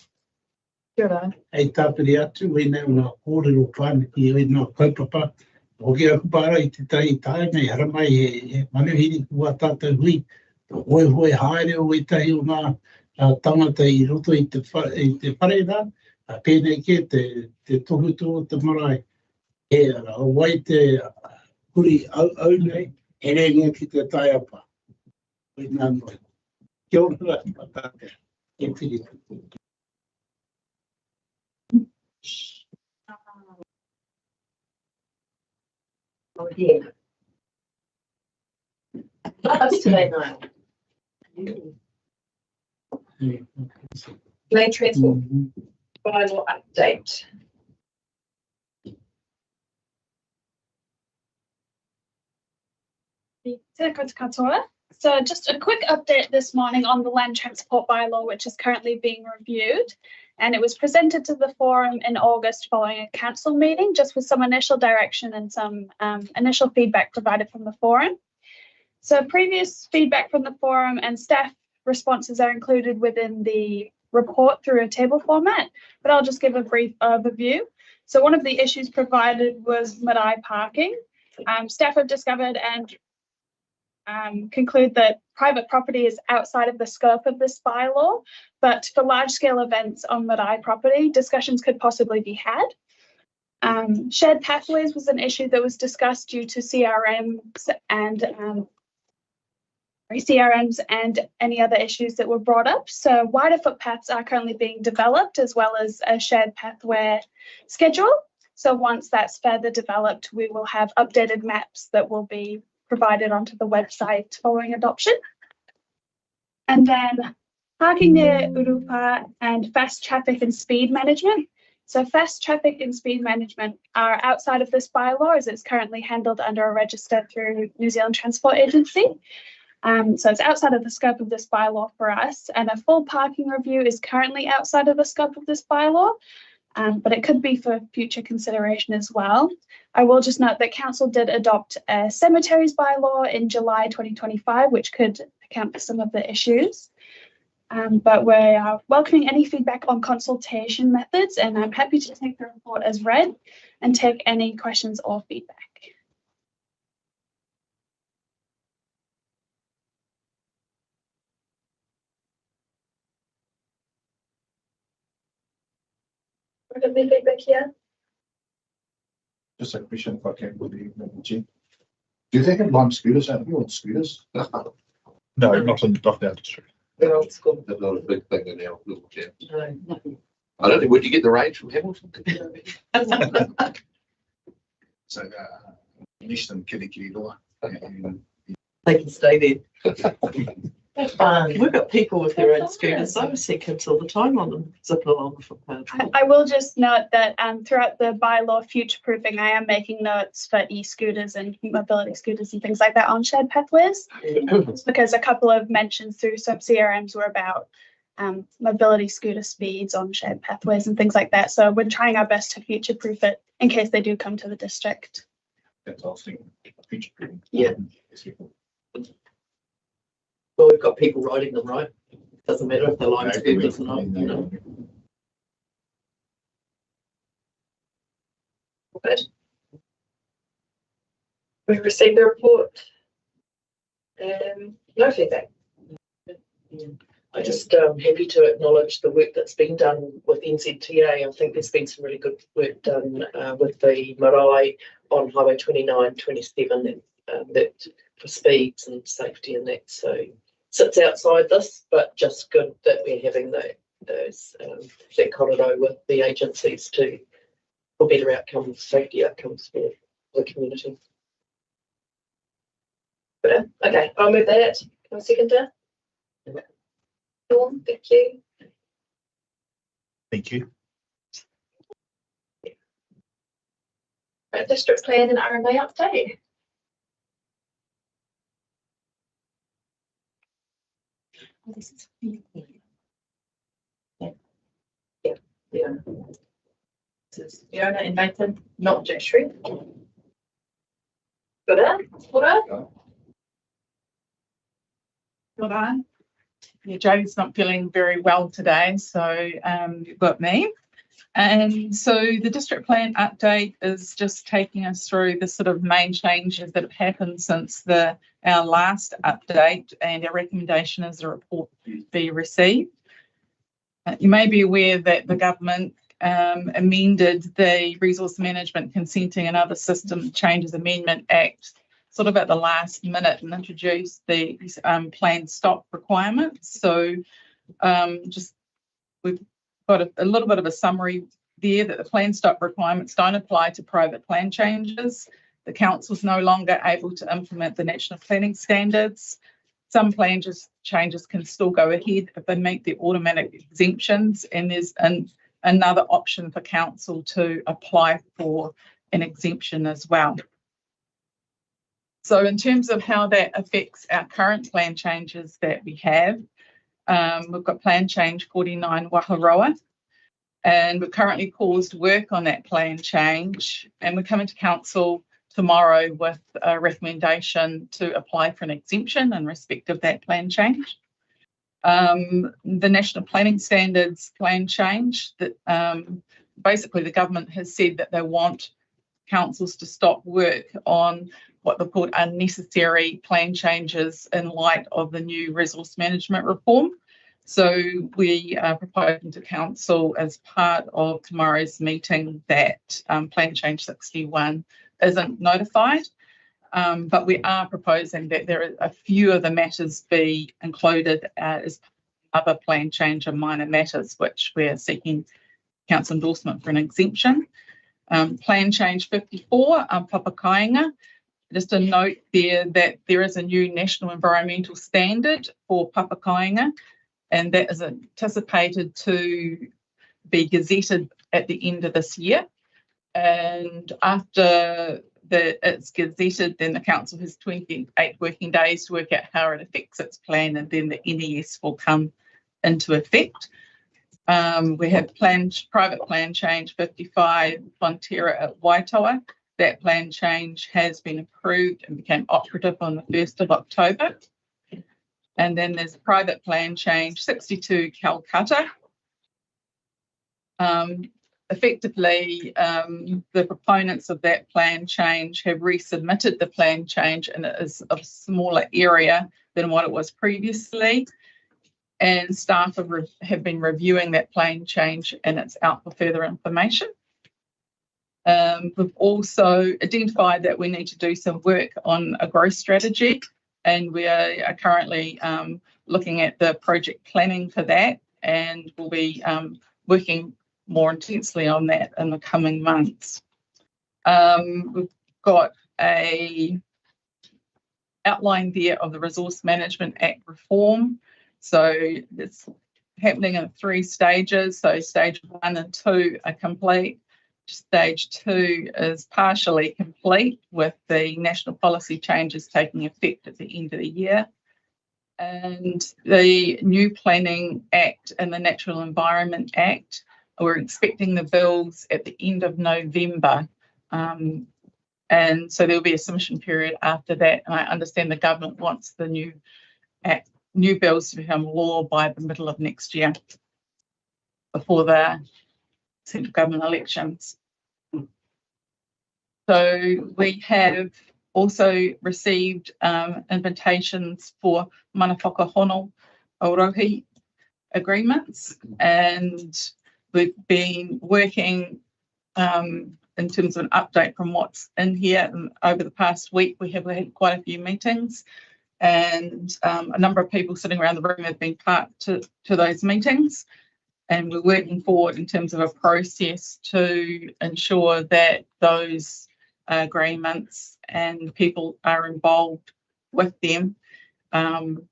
Kia ora. Hei tāpiri atu, wena una kōrero whānaki, wena kaupapa. Hoki aku pāra I te tai mei haramai he manuhiri kua tātou hui. Hoi haere o I tahi o ngā tangata I roto I te whare rā. Pēnei ke te tohuto te marae. E wai te kuri au nei, e rengia ki te tai apa. Wena noi. Kia ora tātou. E whiri. Yeah. That's today night. Land transport bylaw update. Tēnā koutou katoa. So just a quick update this morning on the land transport bylaw, which is currently being reviewed. And it was presented to the forum in August following a council meeting, just with some initial direction and some initial feedback provided from the forum. So previous feedback from the forum and staff responses are included within the report through a table format, but I'll just give a brief overview. So one of the issues provided was marae parking. Staff have discovered and conclude that private property is outside of the scope of this bylaw, but for large-scale events on marae property, discussions could possibly be had. Shared pathways was an issue that was discussed due to CRMs and any other issues that were brought up. So wider footpaths are currently being developed as well as a shared pathway schedule. So once that's further developed, we will have updated maps that will be provided onto the website following adoption. And then parking near urupa and fast traffic and speed management. So fast traffic and speed management are outside of this bylaw as it's currently handled under a register through New Zealand Transport Agency. So it's outside of the scope of this bylaw for us, and a full parking review is currently outside of the scope of this bylaw. But it could be for future consideration as well. I will just note that Council did adopt a cemeteries bylaw in July 2025, which could account for some of the issues. But we are welcoming any feedback on consultation methods, and I'm happy to take the report as read and take any questions or feedback. I've got any feedback here. Just a question if I can with the Jim. Do they have lime scooters out here or scooters? No, not in our district. They're old school. That's not a big thing in our little town. No. I don't think, would you get the range from Hamilton? So, less than Kirikiriroa. And They can stay there. We've got people with their own scooters. I see kids all the time on them, zipping along the footpath. I will just note that throughout the bylaw future-proofing, I am making notes for e-scooters and mobility scooters and things like that on shared pathways. Just because a couple of mentions through some CRMs were about mobility scooter speeds on shared pathways and things like that. So we're trying our best to future-proof it in case they do come to the district. that's all thing. Yeah. Well, we've got people riding them, right? Doesn't matter if they're lime scooters or not, you know. Good. We've received the report. No feedback. Yeah. I just happy to acknowledge the work that's been done with NZTA. I think there's been some really good work done with the marae on Highway 29, 27 that for speeds and safety and that. So sits outside this, but just good that we're having those that corridor with the agencies for better outcomes, safety outcomes for the community. But, okay, I'll move that. Can I second that? Dawn, thank you. Thank you. Right, district plan and RMA update. This is Yeah. This is Fiona and Nathan, not Jeshri. Got it? Got on. Yeah, Jodie's not feeling very well today, so you've got me. And so the district plan update is just taking us through the sort of main changes that have happened since our last update, and our recommendation is the report be received. You may be aware that the government amended the Resource Management Consenting and Other System Changes Amendment Act sort of at the last minute and introduced the plan stop requirements. So we've got a little bit of a summary there that the plan stop requirements don't apply to private plan changes. The council's no longer able to implement the national planning standards. Some plan changes can still go ahead if they meet the automatic exemptions, and there's another option for council to apply for an exemption as well. So in terms of how that affects our current plan changes that we have, we've got plan change 49 Waharoa, and we've currently paused work on that plan change, and we're coming to council tomorrow with a recommendation to apply for an exemption in respect of that plan change. The National Planning Standards plan change, that basically the government has said that they want councils to stop work on what they've called unnecessary plan changes in light of the new resource management reform. So we are proposing to council as part of tomorrow's meeting that plan change 61 isn't notified, but we are proposing that there are a few of the matters be included as other plan change and minor matters, which we're seeking council endorsement for an exemption. Plan change 54, Papakainga. Just a note there that there is a new national environmental standard for Papakainga, and that is anticipated to be gazetted at the end of this year. And after it's gazetted, then the council has 28 working days to work out how it affects its plan, and then the NES will come into effect. We have private plan change 55, Fonterra at Waitoa. That plan change has been approved and became operative on the 1st of October. And then there's private plan change 62, Calcutta. Effectively, the proponents of that plan change have resubmitted the plan change, and it is of a smaller area than what it was previously. and staff have been reviewing that plan change, and it's out for further information. We've also identified that we need to do some work on a growth strategy, and we are currently looking at the project planning for that, and we'll be working more intensely on that in the coming months. We've got a outline there of the Resource Management Act reform. So it's happening in 3 stages. So stage 1 and 2 are complete. Stage 2 is partially complete, with the national policy changes taking effect at the end of the year. And the new Planning Act and the Natural Environment Act, we're expecting the bills at the end of November. And so there'll be a submission period after that. And I understand the government wants the new bills to become law by the middle of next year, before the central government elections. So we have also received invitations for mana whakahono orohi agreements, and we've been working in terms of an update from what's in here. And over the past week, we have had quite a few meetings, and a number of people sitting around the room have been part to those meetings. And we're working forward in terms of a process to ensure that those agreements and people are involved with them. And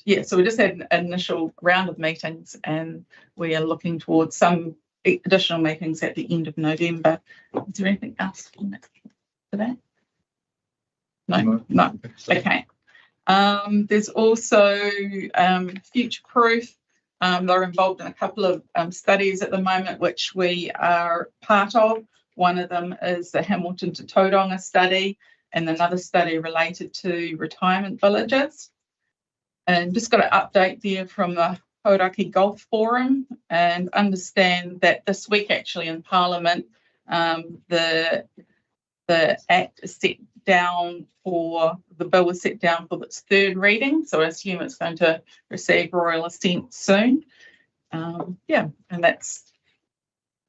yeah, so we just had an initial round of meetings, and we are looking towards some additional meetings at the end of November. Is there anything else for that? No. Okay. There's also Future Proof. They're involved in a couple of studies at the moment, which we are part of. One of them is the Hamilton to Tauranga study, and another study related to retirement villages. And just got an update there from the Hauraki Golf Forum, and understand that this week actually in Parliament, the Act is set down for, the bill was set down for its 3rd reading, so I assume it's going to receive royal assent soon. Yeah, and that's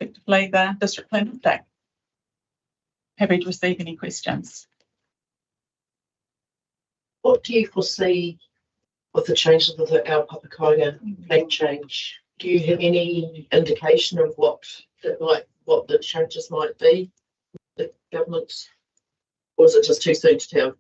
effectively the district plan update. Happy to receive any questions. What do you foresee with the changes of our Papakainga plan change? Do you have any indication of what the changes might be, the government, or is it just too soon to tell?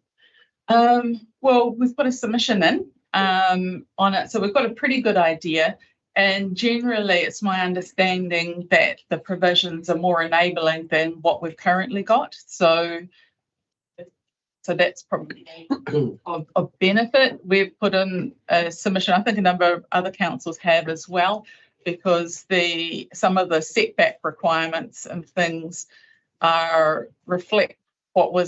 Well, we've got a submission in on it, so we've got a pretty good idea. And generally, it's my understanding that the provisions are more enabling than what we've currently got. So that's probably of benefit. We've put in a submission. I think a number of other councils have as well, because some of the setback requirements and things reflect what we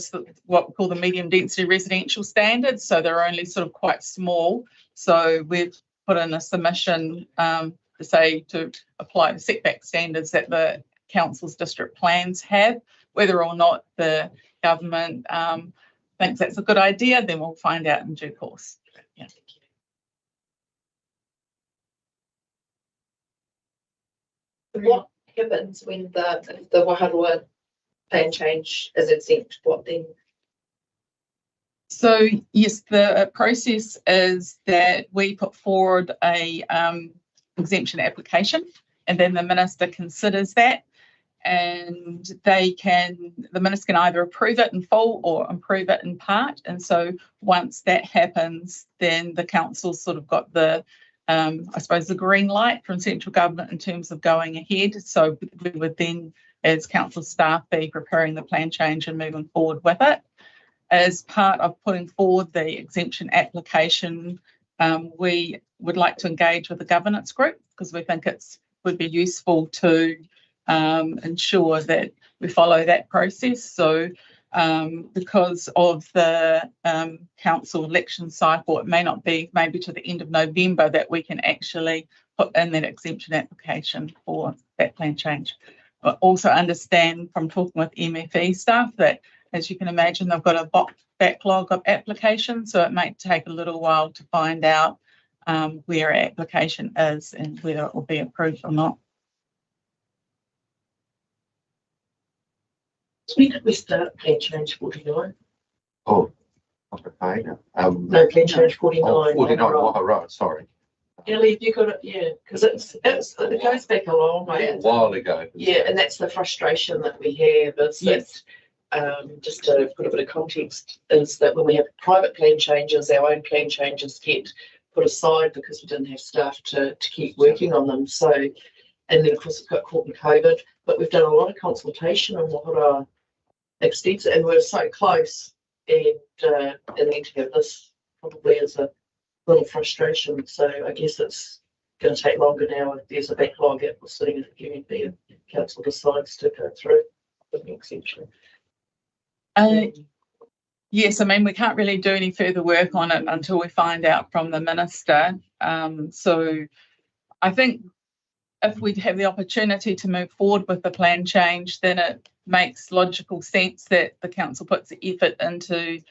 call the medium density residential standards. So they're only sort of quite small. So we've put in a submission to apply the setback standards that the council's district plans have. Whether or not the government thinks that's a good idea, then we'll find out in due course. Yeah. What happens when the Waharua plan change is exempt? What then? So yes, the process is that we put forward a exemption application, and then the minister considers that, and the minister can either approve it in full or approve it in part. And so once that happens, then the council's sort of got the I suppose the green light from central government in terms of going ahead. So we would then, as council staff, be preparing the plan change and moving forward with it. As part of putting forward the exemption application, we would like to engage with the governance group, because we think it would be useful to ensure that we follow that process. So because of the council election cycle, it may not be maybe to the end of November that we can actually put in that exemption application for that plan change. But also understand from talking with MFE staff that, as you can imagine, they've got a backlog of applications, so it may take a little while to find out where our application is and whether it will be approved or not. When did we start plan change 49? Oh, okay. No, plan change 49. 49 Waharoa, sorry. Ellie, have you got it? Yeah, because it goes back a long way. A while ago. Yeah, and that's the frustration that we have is that, just to put a bit of context, is that when we have private plan changes, our own plan changes get put aside because we didn't have staff to keep working on them. So, and then of course it got caught in COVID, but we've done a lot of consultation on Waharoa extensive, and we're so close, and then to have this probably is a little frustration. So I guess it's going to take longer now if there's a backlog at sitting at the QMP and council decides to go through with the extension. Yes, I mean, we can't really do any further work on it until we find out from the minister. So I think if we have the opportunity to move forward with the plan change, then it makes logical sense that the council puts the effort into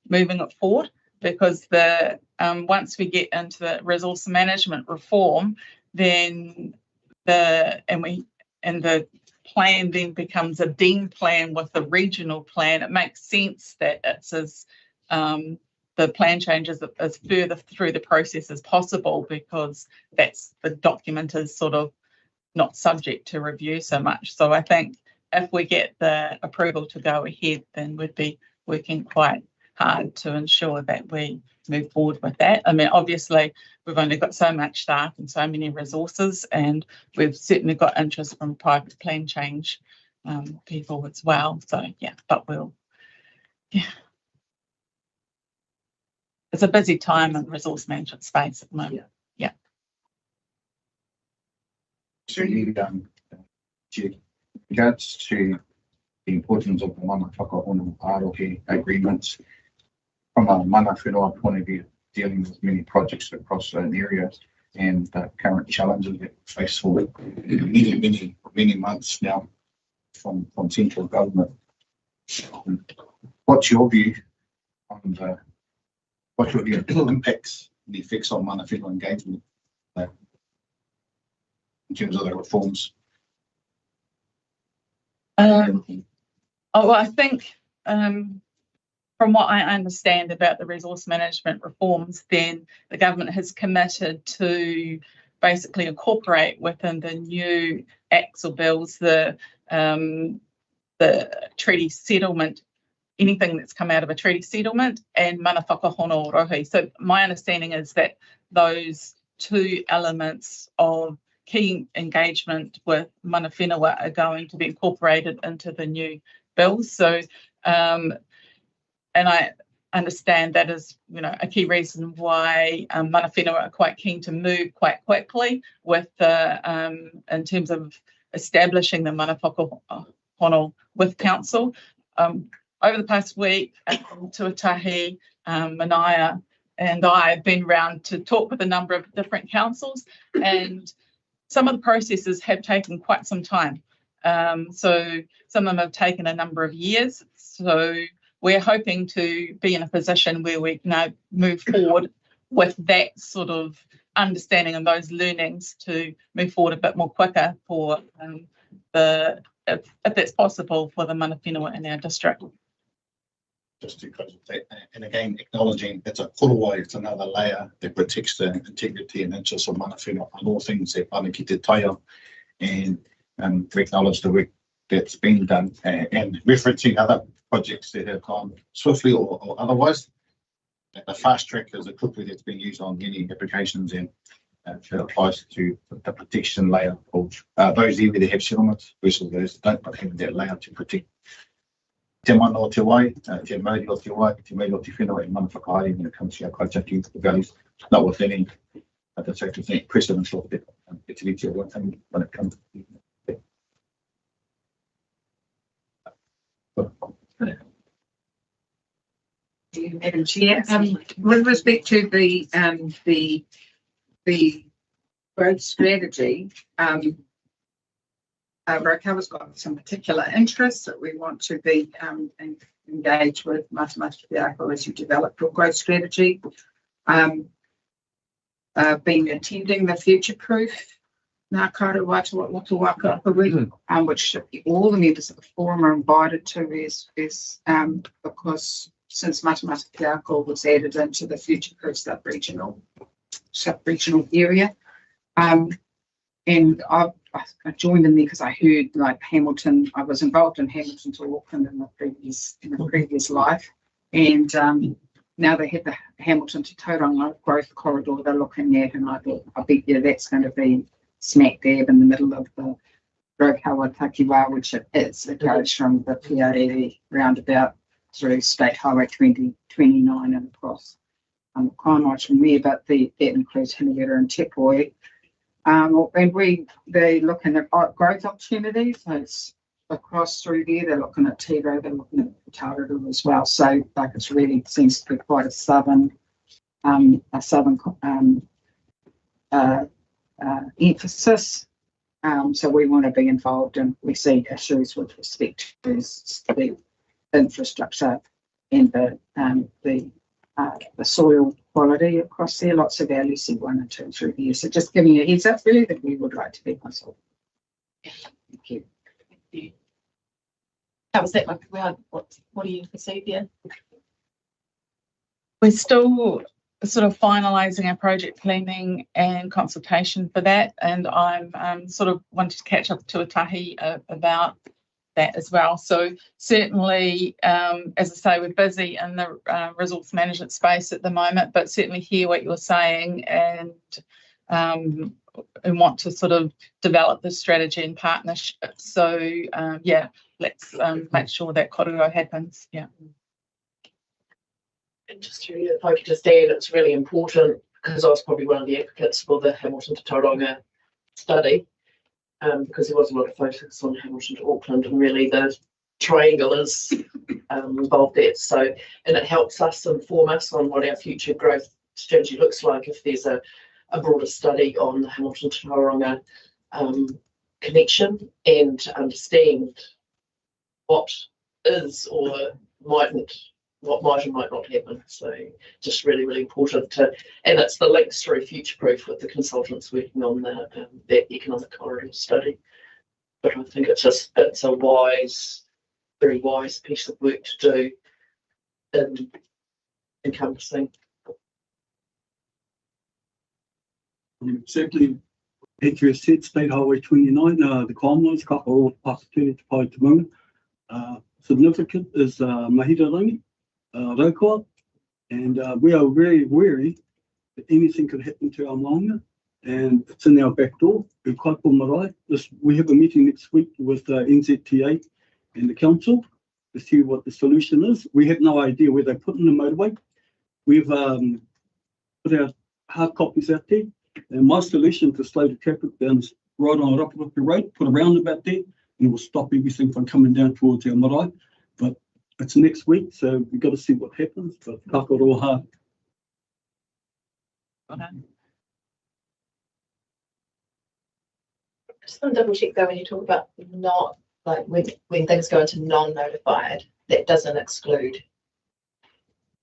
moving it forward, because the once we get into the resource management reform, then the plan then becomes a deemed plan with a regional plan. It makes sense that it's as the plan changes as further through the process as possible, because that's the document is sort of not subject to review so much. So I think if we get the approval to go ahead, then we'd be working quite hard to ensure that we move forward with that. I mean, obviously, we've only got so much staff and so many resources, and we've certainly got interest from private plan change people as well. So, yeah, but it's a busy time in resource management space at the moment. Yeah. So you, regards to the importance of the Matamata-Piako agreements, from a mana whenua point of view, dealing with many projects across an area and the current challenges that we face for many months now from central government. What's your view on what your impacts and the effects on mana whenua engagement in terms of the reforms? Well, I think from what I understand about the resource management reforms, then the government has committed to basically incorporate within the new acts or bills the treaty settlement, anything that's come out of a treaty settlement, and mana whakahono rohi. So my understanding is that those two elements of key engagement with mana whenua are going to be incorporated into the new bills. So, and I understand that is, a key reason why mana whenua are quite keen to move quite quickly with in terms of establishing the mana whakahono with council. Over the past week, Tuatahi, Manaia, and I have been around to talk with a number of different councils, and some of the processes have taken quite some time. So some of them have taken a number of years. So we're hoping to be in a position where we can move forward with that sort of understanding and those learnings to move forward a bit more quicker for if that's possible for the mana whenua in our district. Just to close with that, and again, acknowledging it's a korowai, it's another layer that protects the integrity and interests of mana whenua and all things that Aniki te taia, and to acknowledge the work that's been done and referencing other projects that have gone swiftly or otherwise. The fast track is a kupu that's been used on many applications, and it applies to the protection layer of those there that have settlements versus those that don't, but having that layer to protect te mana o te wai, te mauri o te wai, te mauri o te whenua and mana whakahaere when it comes to our kaitaki values, notwithstanding the fact of precedence of the utility of one thing when it comes to Madam Chair, with respect to the growth strategy, Raukawa's got some particular interests that we want to be engaged with Matamata-Piako as you develop your growth strategy. been attending the Future Proof Ngā Kare Waka Hui, which all the members of the forum are invited to, is because since Matamata-Piako was added into the Future Proof sub-regional area. And I joined in there because I heard like Hamilton. I was involved in Hamilton to Auckland in the previous life, and now they have the Hamilton to Tauranga growth corridor they're looking at, and I thought, I bet you that's going to be smack dab in the middle of the Rokawa Takiwa, which it is. It goes from the PRE roundabout through State Highway 2029 and across Kainai from there, but that includes Hinawera and Te Poi. And they're looking at growth opportunities. So it's across through there. They're looking at Tiro, they're looking at Tauranga as well. So like it's really seems to be quite a southern emphasis. So we want to be involved, and we see issues with respect to the infrastructure and the soil quality across there. Lots of our LC 1 and 2 through here. So just giving you a heads up, really, that we would like to be consulted. Thank you. Thank you. How was that? What do you perceive there? We're still sort of finalising our project planning and consultation for that, and I'm sort of wanted to catch up to Tuatahi about that as well. So certainly, as I say, we're busy in the resource management space at the moment, but certainly hear what you're saying, and want to sort of develop the strategy and partnership. So yeah, let's make sure that korero happens. Yeah. And just to, if I could just add, it's really important because I was probably one of the advocates for the Hamilton to Tauranga study, because there was a lot of focus on Hamilton to Auckland, and really the triangle is involved there. So, and it helps us inform us on what our future growth strategy looks like if there's a broader study on the Hamilton to Tauranga connection, and to understand what is or what might and might not happen. So just really, really important to, and it's the links through Future Proof with the consultants working on that economic corridor study. But I think it's a wise, very wise piece of work to do in encompassing. Certainly, Andrea said, State Highway 29, the Commonwealth, Kakaro, Pasaturi, Te Pai Te Maunga. Significant is Mahirarangi, Raukawa, and we are very wary that anything could happen to our maunga, and it's in our back door. We have a meeting next week with NZTA and the council to see what the solution is. We have no idea where they're putting the motorway. We've put our hard copies out there, and my solution to slow the traffic down is right on Raparapi Road, put a roundabout there, and it will stop everything from coming down towards our marae. But it's next week, so we've got to see what happens. But kakaro hard. Just want to double check though, when you talk about not like when things go into non-notified, that doesn't exclude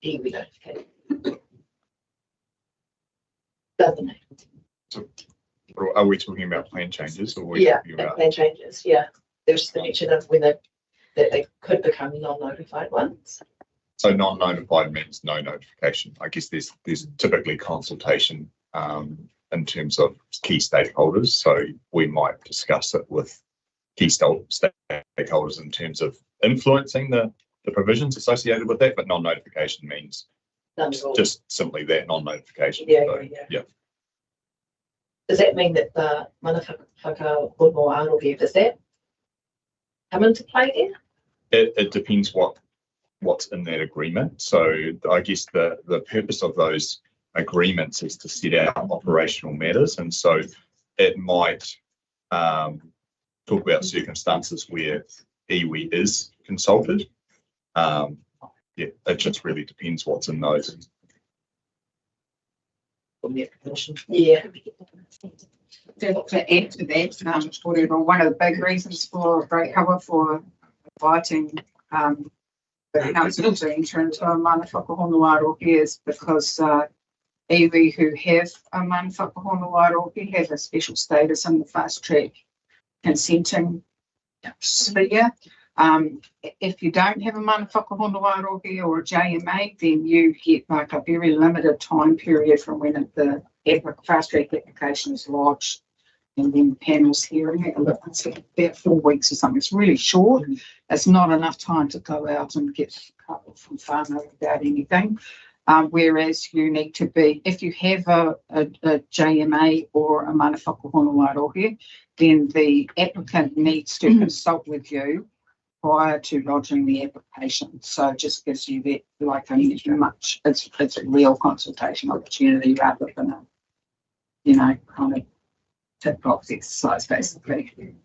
iwi notification, doesn't it? So, are we talking about plan changes, or are we talking about plan changes? Yeah, there's just the mention of when that they could become non-notified ones. So non-notified means no notification. I guess there's typically consultation in terms of key stakeholders. So we might discuss it with key stakeholders in terms of influencing the provisions associated with that, but non-notification means just simply that, non-notification. Yeah. Does that mean that the mana whaka Whenua Arohi, does that come into play there? It depends what's in that agreement. So I guess the purpose of those agreements is to set out operational matters, and so it might talk about circumstances where iwi is consulted. Yeah, it just really depends what's in those. Yeah. To add to that, one of the big reasons for Great Cover for inviting the council to enter into a mana whakahonua Arohi is because iwi who have a mana whakahono wairohi have a special status in the fast track consenting sphere. If you don't have a mana whakahono wairohi or a JMA, then you get like a very limited time period from when the fast track application is lodged and then the panel's hearing it. It's about 4 weeks or something. It's really short. It's not enough time to go out and get cover from whānau without anything. Whereas you need to be, if you have a JMA or a mana whakahono wairohi, then the applicant needs to consult with you prior to lodging the application. So it just gives you that, like, it's a real consultation opportunity rather than a, kind of tick box exercise, basically.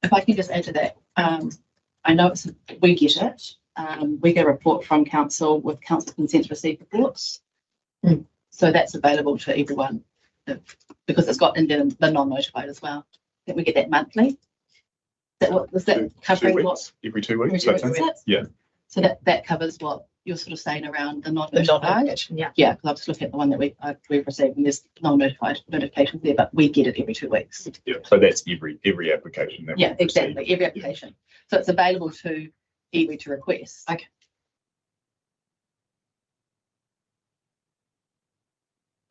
If I can just add to that, I know we get it. We get a report from council with council consent received reports. So that's available to everyone because it's got in the non-notified as well. I think we get that monthly. Was that covering what? Every 2 weeks. Yeah. So that covers what you're sort of saying around the non-notified. Yeah. Yeah, because I've just looked at the one that we've received and there's non-notified notifications there, but we get it every 2 weeks. Yeah. So that's every application. That yeah, exactly. Every application. So it's available to iwi to request. Okay.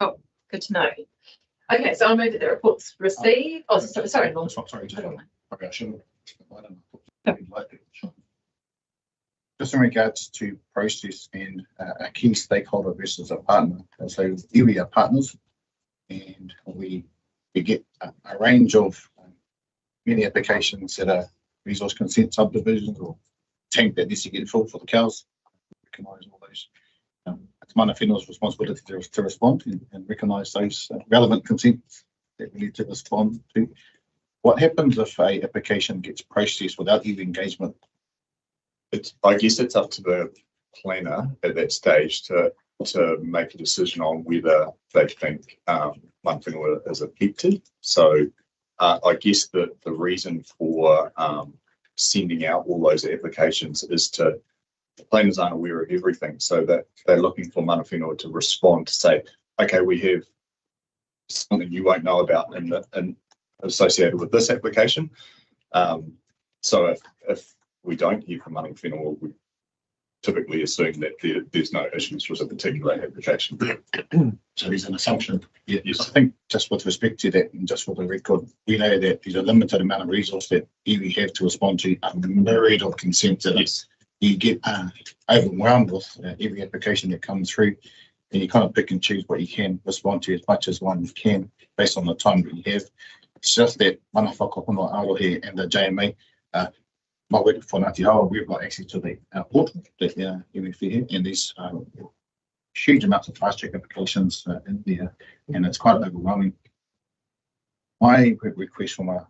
Oh, good to know. Okay, so I move that the reports received. Oh, sorry, Lord. Sorry, just in regards to process and a key stakeholder versus a partner. So iwi are partners, and we get a range of many applications that are resource consent subdivisions or tank that needs to get full for the cows. Recognise all those. It's mana whenua's responsibility to respond and recognise those relevant consents that we need to respond to. What happens if a application gets processed without iwi engagement? I guess it's up to the planner at that stage to make a decision on whether they think mana whenua is affected. So I guess the reason for sending out all those applications is the planners aren't aware of everything, so that they're looking for mana whenua to respond to say, okay, we have something you won't know about in associated with this application. So if we don't hear from mana whenua, we typically assume that there's no issues with a particular application. So there's an assumption. Yeah, yes. I think just with respect to that and just for the record, we know that there's a limited amount of resource that iwi have to respond to a myriad of consents that you get overwhelmed with every application that comes through, and you kind of pick and choose what you can respond to as much as one can based on the time that you have. It's just that mana whakahono arohi and the JMA, my work for Ngāti Hauā, we've got access to the portal that iwi whihe, and there's huge amounts of fast track applications in there, and it's quite overwhelming. My request from a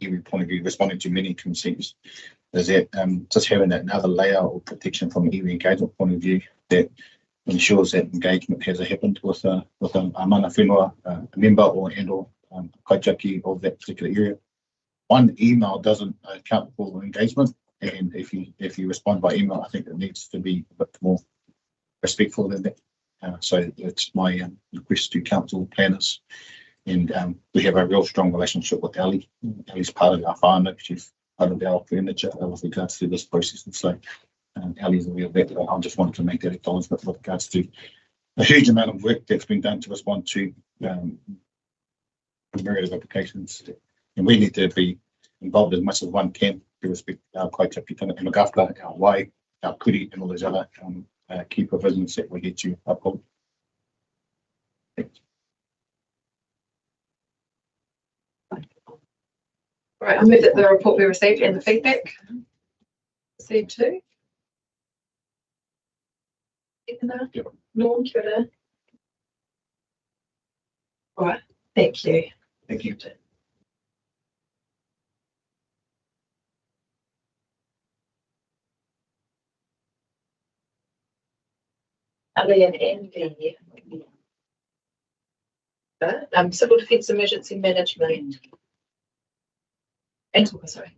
iwi point of view, responding to many consents, is that just having that another layer of protection from an iwi engagement point of view that ensures that engagement has happened with a mana whenua, a member or kaitiaki of that particular area. One email doesn't account for engagement, and if you respond by email, I think it needs to be a bit more respectful than that. So it's my request to council planners, and we have a real strong relationship with Ali. Ali's part of our whānau, she's part of our furniture with regards to this process, and so Ali's aware of that. I just wanted to make that acknowledgement with regards to a huge amount of work that's been done to respond to a myriad of applications. And we need to be involved as much as one can to respect our kaitiaki and magafta, our wai, our kuri, and all those other key provisions that we need to uphold. Right, I move that the report be received and the feedback received too. Norm, kia ora. All right, thank you. Thank you. Ali and Andy. Civil Defence Emergency Management. And sorry.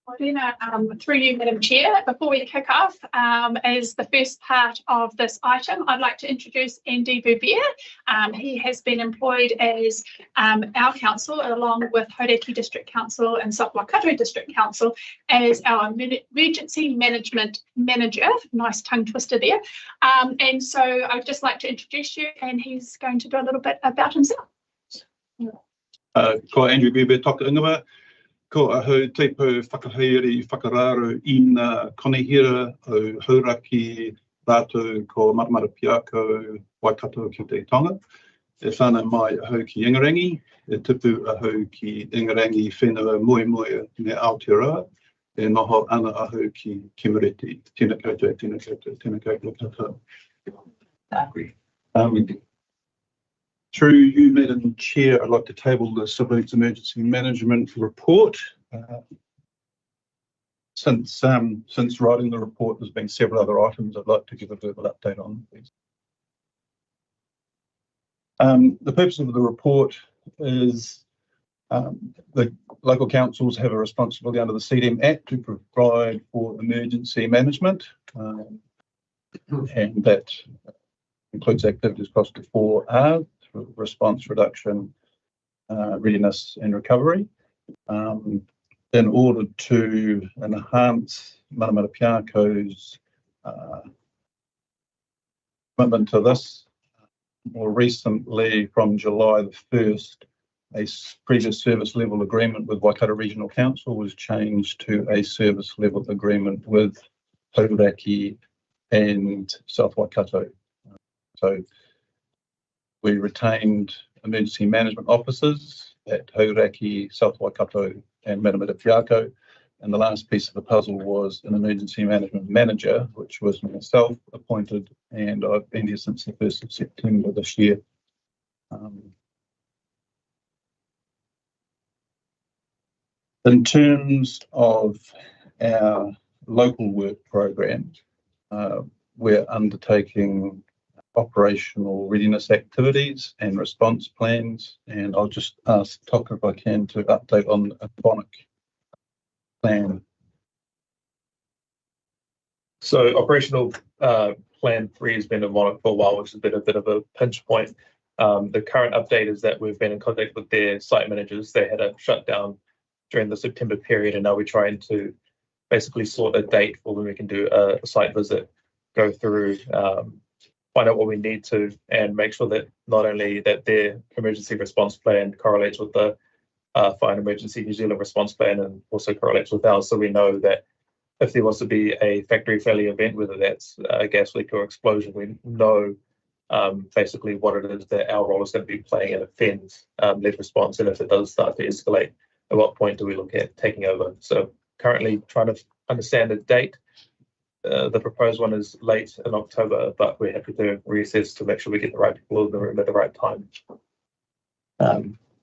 Morena, through you, Madam Chair, before we kick off, as the first part of this item, I'd like to introduce Andy Bouvier. He has been employed as our council, along with Hauraki District Council and South Waikato District Council, as our emergency management manager. Nice tongue twister there. And so I'd just like to introduce you, and he's going to do a little bit about himself. Ko Andrew Bouvier toka ingawa. Ko ahau teipo whakahaere whakararo i ngā konehira o Hauraki rātou ko Matamata-Piako Waikato ki te tonga. E whānau mai ahau ki Ingarangi, e tupu ahau ki Ingarangi whenua moe moe me Aotearoa, e noho ana ahau ki Kimareti. Tēnā koutou, tēnā koutou, tēnā koutou koutou. Through you, Madam Chair, I'd like to table the Civil Emergency Management Report. Since writing the report, there's been several other items I'd like to give a verbal update on, please. The purpose of the report is the local councils have a responsibility under the CDM Act to provide for emergency management, and that includes activities across the 4 R's. Response, reduction, readiness and recovery. In order to enhance Matamata-Piako's commitment to this, more recently from July the 1st, a previous service level agreement with Waikato Regional Council was changed to a service level agreement with Hauraki and South Waikato. So we retained emergency management officers at Hauraki, South Waikato and Matamata-Piako, and the last piece of the puzzle was an emergency management manager, which was myself appointed, and I've been here since the 1st of September this year. In terms of our local work program, we're undertaking operational readiness activities and response plans, and I'll just ask Toka if I can to update on a chronic plan. So operational plan 3 has been in Whenua for a while, which has been a bit of a pinch point. The current update is that we've been in contact with their site managers. They had a shutdown during the September period, and now we're trying to basically sort a date for when we can do a site visit, go through, find out what we need to, and make sure that not only that their emergency response plan correlates with the Fire and Emergency New Zealand response plan and also correlates with ours, so we know that if there was to be a factory failure event, whether that's a gas leak or explosion, we know basically what it is that our role is going to be playing in a FENS-led response, and if it does start to escalate, at what point do we look at taking over? So currently trying to understand the date. The proposed one is late in October, but we're happy to reassess to make sure we get the right people in the room at the right time.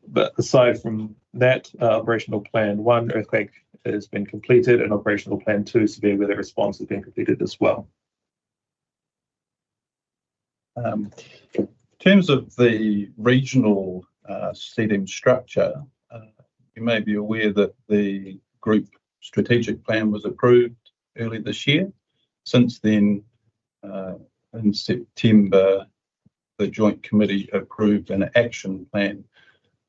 But aside from that, operational plan 1, earthquake, has been completed, and operational plan 2, severe weather response, has been completed as well. In terms of the regional CDM structure, you may be aware that the group strategic plan was approved early this year. Since then, in September, the Joint Committee approved an action plan.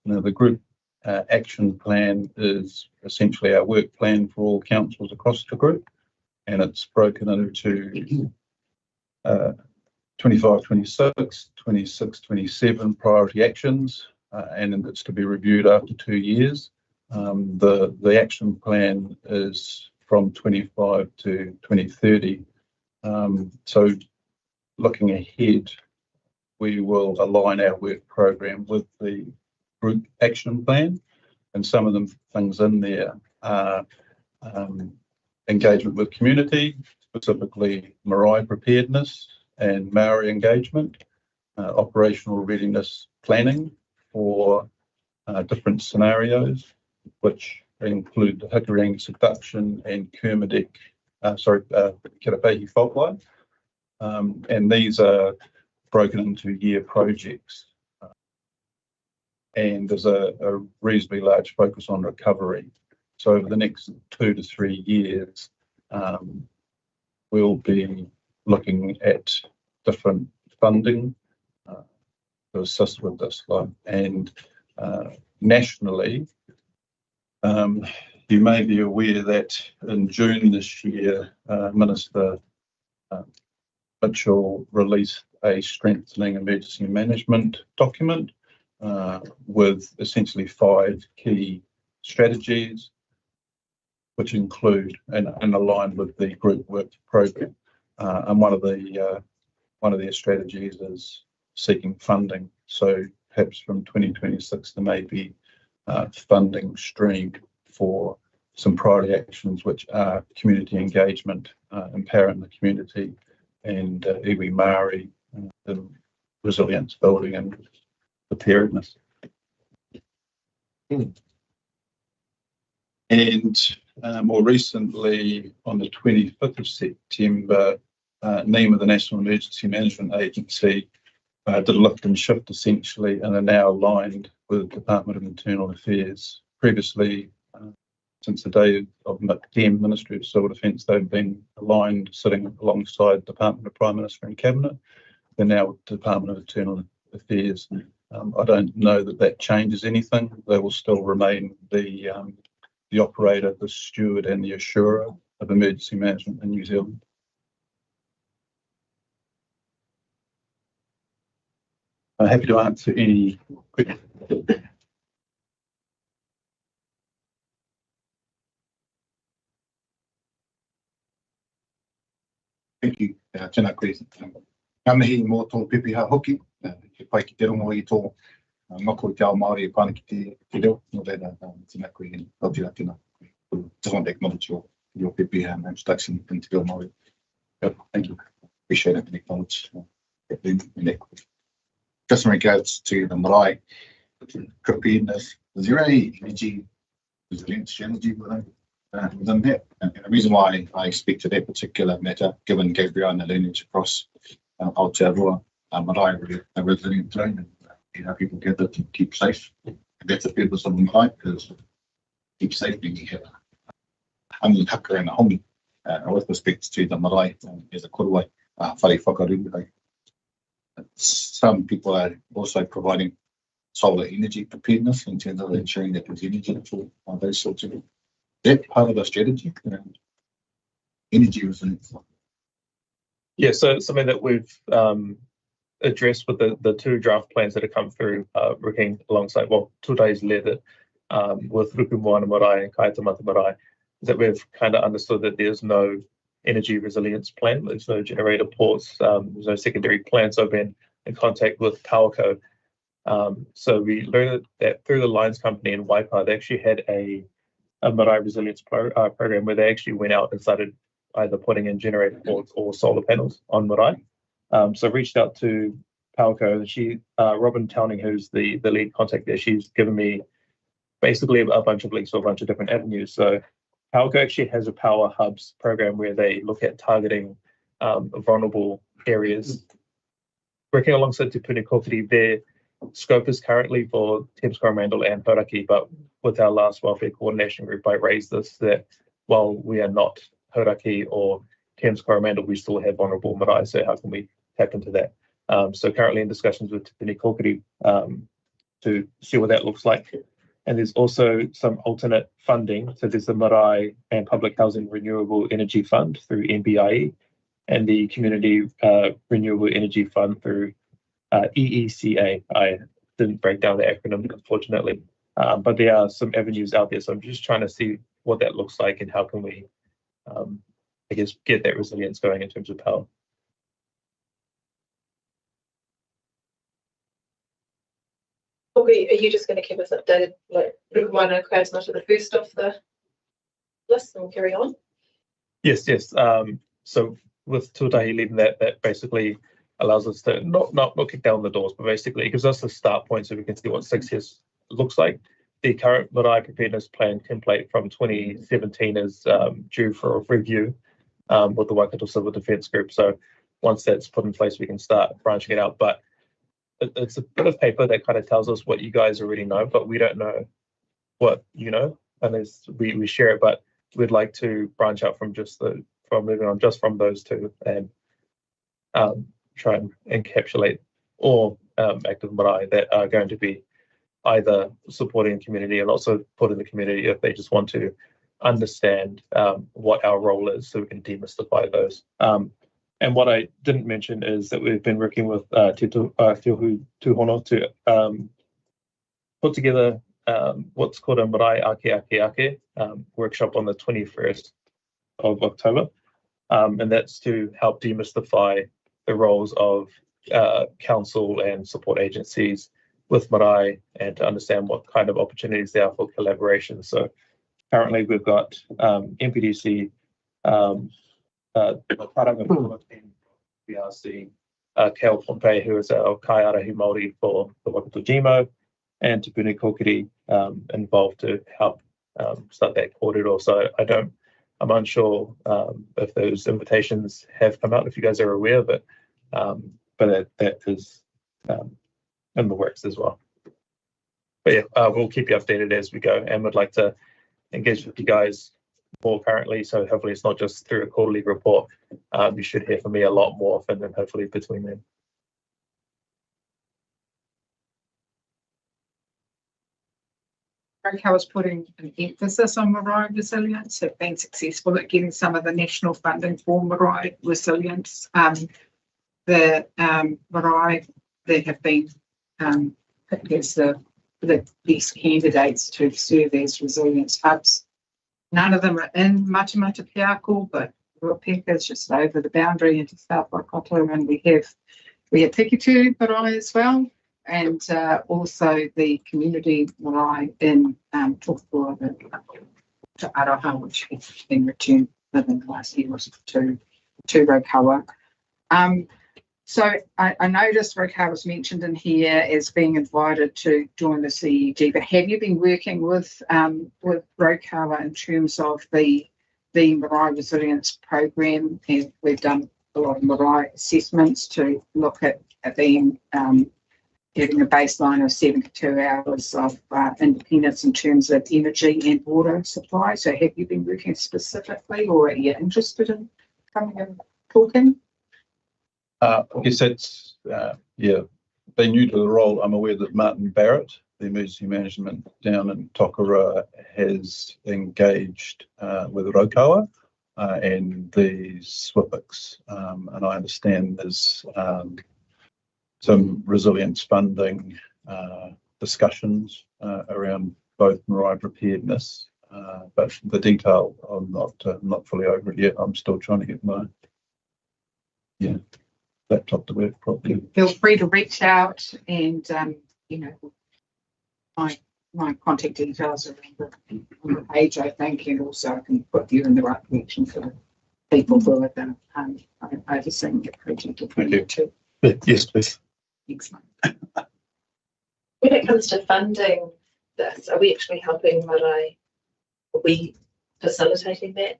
Now, the group action plan is essentially our work plan for all councils across the group, and it's broken into 25, 26, 26, 27 priority actions, and it's to be reviewed after 2 years. The action plan is from 25 to 2030. So looking ahead, we will align our work program with the group action plan, and some of the things in there are engagement with community, specifically marae preparedness and Maori engagement, operational readiness planning for different scenarios, which include the Hikurangi subduction and Kermadec, Kirapehi fault line. And these are broken into year projects. And there's a reasonably large focus on recovery. So over the next 2 to 3 years, we'll be looking at different funding to assist with this. And nationally, you may be aware that in June this year, Minister Mitchell released a strengthening emergency management document with essentially 5 key strategies, which include and align with the group work program. And one of their strategies is seeking funding. So perhaps from 2026 there may be funding streamed for some priority actions, which are community engagement, empowering the community, and iwi Māori, resilience building and preparedness. And more recently, on the 25th of September, NEMA, the National Emergency Management Agency, did a lift and shift essentially, and are now aligned with the Department of Internal Affairs. Previously, since the day of MIPTEM, Ministry of Civil Defence, they've been aligned, sitting alongside Department of Prime Minister and Cabinet. They're now with the Department of Internal Affairs. I don't know that changes anything. They will still remain the operator, the steward, and the assurer of emergency management in New Zealand. I'm happy to answer any questions. Thank you, tēnā koe. Ka mihi mō tō pepeha hoki, he pai ki te rongo I tō ngako I te ao Māori e pāna ki te reo, no reira, tēnā koe, and Rautira tēnā koe. Just want to acknowledge your pepeha and introduction into te ao Māori. Thank you. Appreciate it and acknowledge that. Just in regards to the marae preparedness, is there any energy resilience strategy within that? And the reason why I speak to that particular matter, given Gabriel and the lineage across Aotearoa, marae are resilient too, and people gather to keep safe. And that's the purpose of the marae, is keep safe when you have haka and a hongi. With respect to the marae as a korowai, whare whakaruru. Some people are also providing solar energy preparedness in terms of ensuring that there's energy for those sorts of that part of the strategy around energy resilience. Yeah, so something that we've addressed with the 2 draft plans that have come through, working alongside, well, Tūtai's led it with Ruku Moana Marae and Kaitamata Marae, is that we've kind of understood that there's no energy resilience plan, there's no generator ports, there's no secondary plans. So I've been in contact with Piako. So we learned that through the Lines Company in Waipa, they actually had a marae resilience program where they actually went out and started either putting in generator ports or solar panels on marae. So I reached out to Piako, and Robin Towning, who's the lead contact there, she's given me basically a bunch of links to a bunch of different avenues. So Piako actually has a power hubs program where they look at targeting vulnerable areas. Working alongside Te Puni Kokiri, their scope is currently for Thames Coromandel and Hauraki, but with our last welfare coordination group, I raised this, that while we are not Hauraki or Thames Coromandel, we still have vulnerable marae, so how can we tap into that? So currently in discussions with Te Puni Kokiri to see what that looks like. And there's also some alternate funding. So there's the Marae and Public Housing Renewable Energy Fund through NBIE and the Community Renewable Energy Fund through EECA. I didn't break down the acronym, unfortunately, but there are some avenues out there. So I'm just trying to see what that looks like and how can we, I guess, get that resilience going in terms of power. Okay, are you just going to keep us updated? Like, Rukumoana is not at the first of the list, and we'll carry on. Yes. So with Tūtahi leaving that basically allows us to not kick down the doors, but basically it gives us a start point so we can see what 6 years looks like. The current marae preparedness plan template from 2017 is due for a review with the Waikato Civil Defence Group. So once that's put in place, we can start branching it out. But it's a bit of paper that kind of tells us what you guys already know, but we don't know what you know. unless we share it, but we'd like to branch out from moving on just from those two and try and encapsulate all active marae that are going to be either supporting the community and also supporting the community if they just want to understand what our role is, so we can demystify those. And what I didn't mention is that we've been working with Te Tūhono to put together what's called a Marae Ake workshop on the 21st of October. And that's to help demystify the roles of council and support agencies with marae and to understand what kind of opportunities there are for collaboration. So currently we've got MPDC, BRC, Kale Pompey, who is our Kaiarahi Māori for the Waikato Gmo, and Te Puni Kokiri involved to help start that corridor. So I'm unsure if those invitations have come out, if you guys are aware, but that is in the works as well. But yeah, we'll keep you updated as we go, and would like to engage with you guys more currently. So hopefully it's not just through a quarterly report. You should hear from me a lot more often, and hopefully between then. Rokau is putting an emphasis on marae resilience, have been successful at getting some of the national funding for marae resilience. The marae that have been picked as the best candidates to serve as resilience hubs. None of them are in Matamata-Piako, but Ruapeka is just over the boundary into South Waikato, and we have Pikitu marae as well, and also the community marae in Tokoroa to Araha, which has been returned within the last year or two to Rokawa. So I noticed Rokawa was mentioned in here as being invited to join the CEG, but have you been working with Rokawa in terms of the marae resilience program? And we've done a lot of marae assessments to look at being having a baseline of 72 hours of independence in terms of energy and water supply. So have you been working specifically, or are you interested in coming and talking? I guess that's, being new to the role, I'm aware that Martin Barrett, the emergency management down in Tokoroa, has engaged with Rokawa and the SWIPICs. And I understand there's some resilience funding discussions around both marae preparedness, but the detail I'm not fully over it yet. I'm still trying to get my laptop to work properly. Feel free to reach out, and my contact details are on the page, I think, and also I can put you in the right direction for people who are the overseeing the project. Too. Yes, please. Excellent. When it comes to funding this, are we actually helping marae? Are we facilitating that?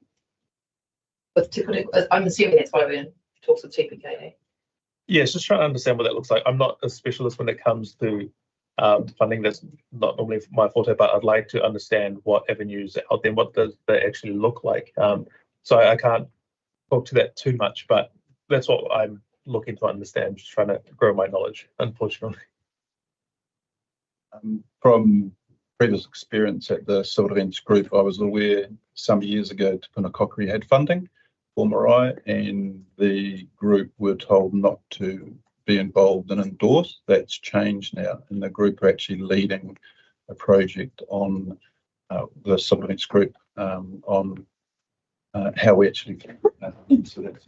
With Te Puni, I'm assuming that's why we're in talks with TPK. Yes, just trying to understand what that looks like. I'm not a specialist when it comes to funding. That's not normally my forte, but I'd like to understand what avenues are out there, what does they actually look like. So I can't talk to that too much, but that's what I'm looking to understand, just trying to grow my knowledge, unfortunately. From previous experience at the Civil Defence Group, I was aware some years ago Te Puni Kokiri had funding for marae, and the group were told not to be involved and endorse. That's changed now, and the group are actually leading a project on the Civil Defence Group on how we actually so that's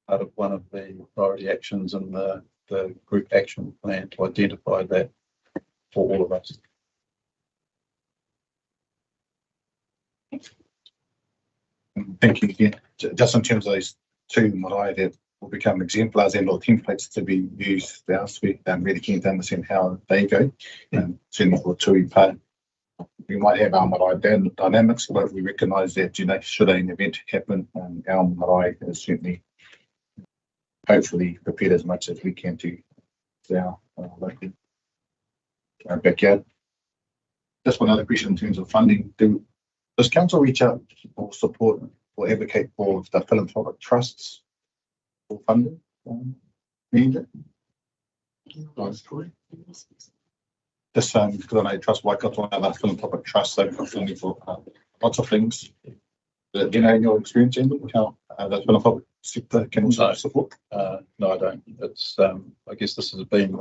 part of one of the priority actions in the group action plan to identify that for all of us. Thank you again. Just in terms of those two marae that will become exemplars and or templates to be used elsewhere, I'm really keen to understand how they go. Certainly for Tui part, we might have our marae dynamics, but we recognise that, should an event happen, our marae is certainly hopefully prepared as much as we can to our local backyard. just one other question in terms of funding. Does council reach out or support or advocate for the philanthropic trusts for funding? Just because I know Trust Waikato and other philanthropic trusts, they've got funding for lots of things. You know, in your experience, how the philanthropic sector can also support? No, I don't. It's I guess this has been,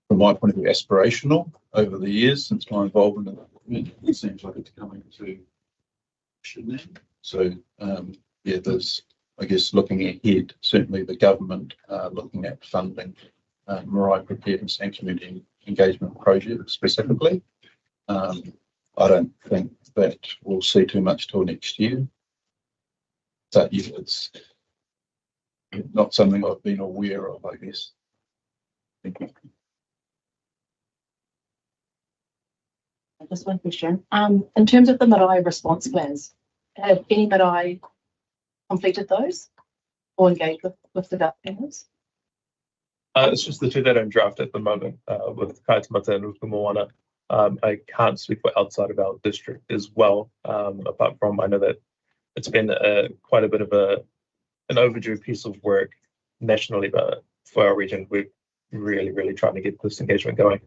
from my point of view, aspirational over the years since my involvement in it. It seems like it's coming to fruition. So yeah, there's, I guess, looking ahead, certainly the government looking at funding marae preparedness and community engagement projects specifically. I don't think that we'll see too much till next year. So yeah, it's not something I've been aware of, I guess. Thank you. Just one question. In terms of the marae response plans, have any marae completed those or engaged with the governments? It's just the two that are in draft at the moment with Matamata and with Moana. I can't speak for outside of our district as well, apart from I know that it's been quite a bit of an overdue piece of work nationally, but for our region, we're really trying to get this engagement going.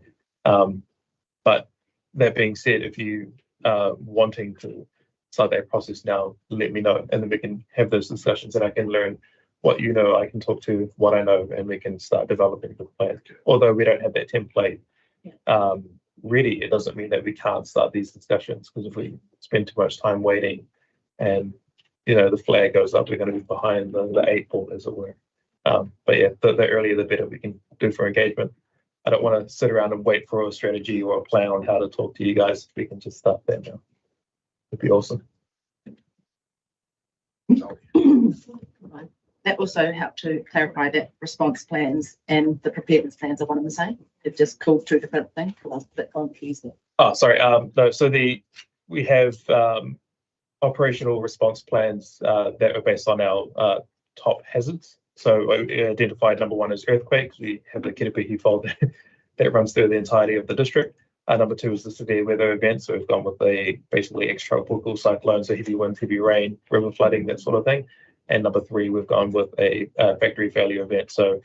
But that being said, if you are wanting to start that process now, let me know, and then we can have those discussions and I can learn what you know, I can talk to what I know, and we can start developing the plan. Although we don't have that template ready, it doesn't mean that we can't start these discussions, because if we spend too much time waiting and the flag goes up, we're going to be behind the 8 ball, as it were. But yeah, the earlier the better we can do for engagement. I don't want to sit around and wait for a strategy or a plan on how to talk to you guys. We can just start there now. It'd be awesome. That also helped to clarify that response plans and the preparedness plans are one and the same. It's just called two different things. I was a bit confused there. Oh, sorry. No, so we have operational response plans that are based on our top hazards. So we identified number 1 as earthquakes. We have the Kiripihi fault that runs through the entirety of the district. Number 2 is the severe weather events. So we've gone with basically extratropical cyclones, so heavy winds, heavy rain, river flooding, that sort of thing. And number 3, we've gone with a factory failure event. So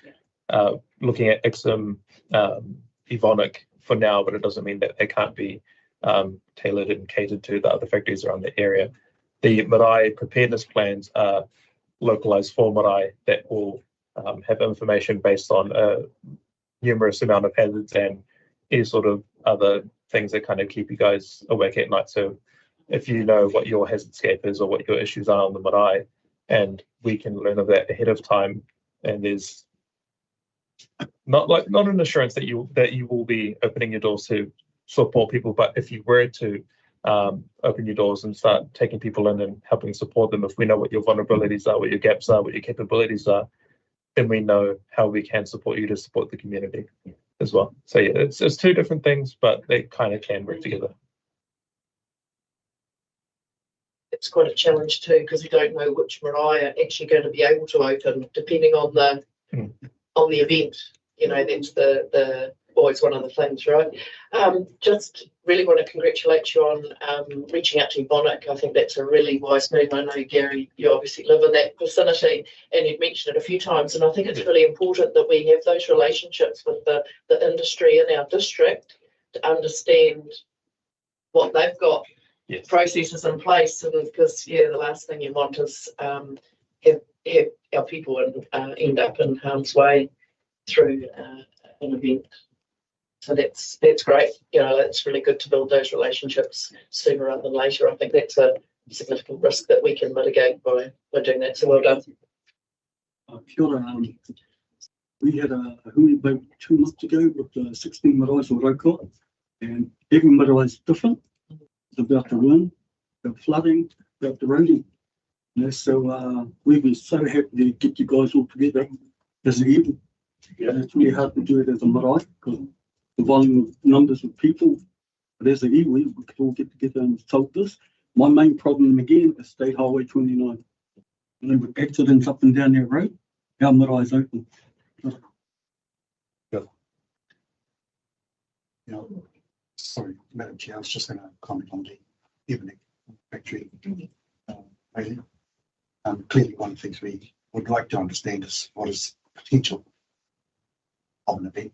looking at ICSIM, Evonik for now, but it doesn't mean that they can't be tailored and catered to the other factories around the area. The marae preparedness plans are localized for marae that will have information based on a numerous amount of hazards and any sort of other things that kind of keep you guys awake at night. So if you know what your hazard scape is or what your issues are on the marae, and we can learn of that ahead of time, and there's not an assurance that you will be opening your doors to support people, but if you were to open your doors and start taking people in and helping support them, if we know what your vulnerabilities are, what your gaps are, what your capabilities are, then we know how we can support you to support the community as well. So yeah, it's two different things, but they kind of can work together. It's quite a challenge too, because we don't know which marae are actually going to be able to open, depending on the event. That's the always one of the things, right? Just really want to congratulate you on reaching out to Evonik. I think that's a really wise move. I know, Gary, you obviously live in that vicinity and you've mentioned it a few times, and I think it's really important that we have those relationships with the industry in our district to understand what they've got. Yes. Processes in place, and because the last thing you want is have our people end up in harm's way through an event. So that's great. It's really good to build those relationships sooner rather than later. I think that's a significant risk that we can mitigate by doing that. So well done. Kia ora, we had a hui about 2 months ago with 16 marae or raukoa, and every marae is different. It's about the wind, about flooding, about the roading. So we'd be so happy to get you guys all together as a event. It's really hard to do it as a marae because the volume of numbers of people. But as a iwi, we could all get together and solve this. My main problem again is State Highway 29. And with accidents up and down that road, our marae is open. Sorry, Madam Chair, I was just going to comment on the evening factory. Failure. Clearly, one of the things we would like to understand is what is the potential of an event.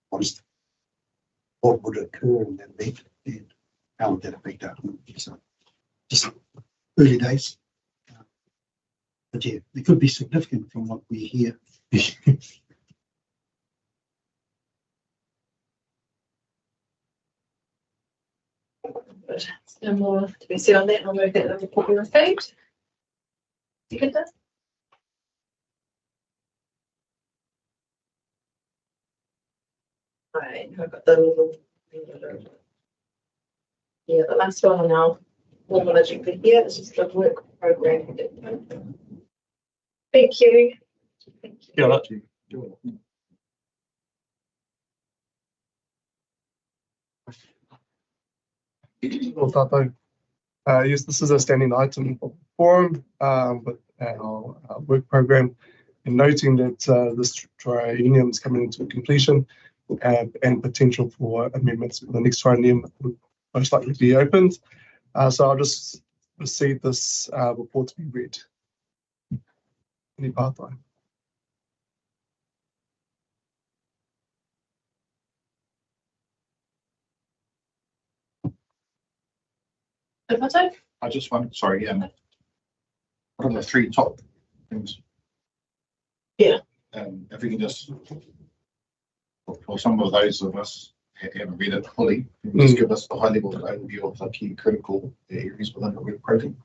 What would occur in that event and how would that affect our community? So just early days. But yeah, it could be significant from what we hear. But no more to be said on that. I'll move that the report be received. Seconder. Right, I've got the little, yeah, the last one now. More logically here. This is the work program. Thank you. Yeah, Well, Tato. Yes, this is a standing item of the forum, but our work program, and noting that this triennium is coming into completion and potential for amendments for the next triennium would most likely be opened. So I'll just receive this report to be read. Any part-time. I just want, sorry, what are the three top things? Yeah. If we can just, for some of those of us who haven't read it fully, just give us the high level overview of the key critical areas within the work program.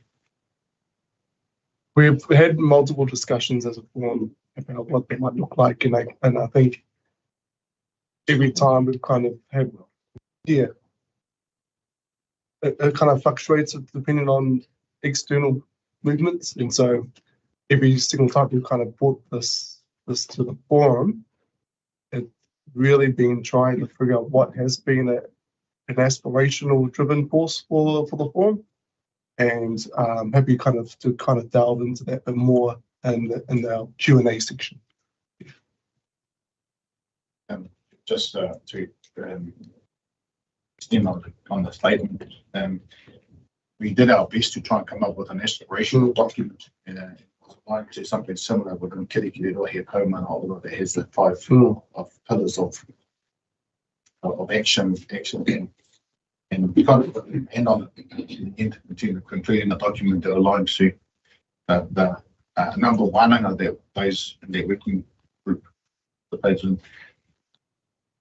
We've had multiple discussions as a forum about what that might look like, and I think every time we've kind of had, yeah, it kind of fluctuates depending on external movements, and so every single time we've kind of brought this to the forum, it's really been trying to figure out what has been an aspirational driven force for the forum, and happy to delve into that a bit more in our Q&A section. Just to extend on the statement, we did our best to try and come up with an aspirational document, like to something similar within Kirikiri here, Matamata-Piako, that has the 5 of pillars of action, and we kind of end on it in concluding the document that aligns to the number one of those in their working group, the president.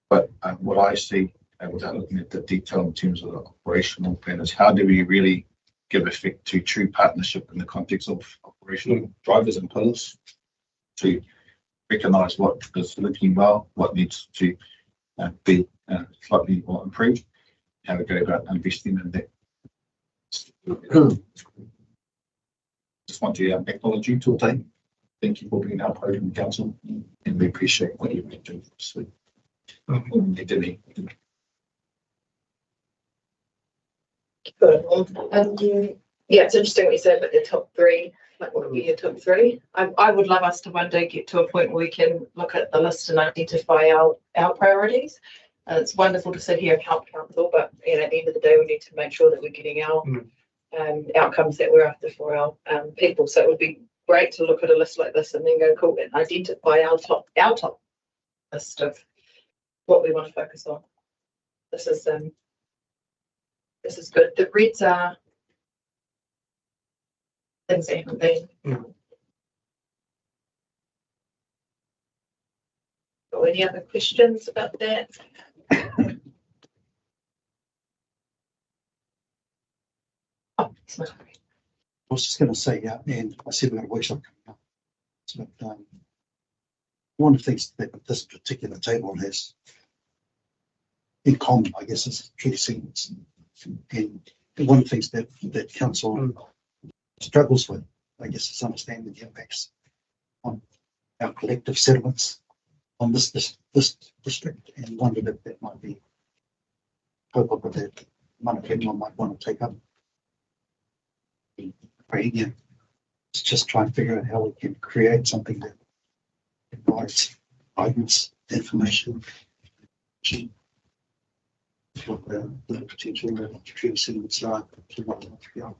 But what I see, without looking at the detail in terms of the operational plan, is how do we really give effect to true partnership in the context of operational drivers and pillars to recognise what is looking well, what needs to be slightly more improved, how we go about investing in that. Just want to acknowledge you, Torte. Thank you for being our program council, and we appreciate what you've been doing for us. Good. Yeah, it's interesting what you said about the top 3. Like, what would be your top 3? I would love us to one day get to a point where we can look at the list and identify our priorities. It's wonderful to sit here and help council, but at the end of the day, we need to make sure that we're getting our outcomes that we're after for our people. So it would be great to look at a list like this and then go, cool, and identify our top list of what we want to focus on. This is good. The reds are things that haven't been. Got any other questions about that? I was just going to say, and I said we're going to workshop coming up. But one of the things that this particular table has in common, I guess, is key segments. And one of the things that council struggles with, I guess, is understanding the impacts on our collective settlements on this district, and wondered if that might be hope of that Matamata-Piako might want to take up. It's just try and figure out how we can create something that provides guidance, information, the potential tree settlements are to Matamata-Piako.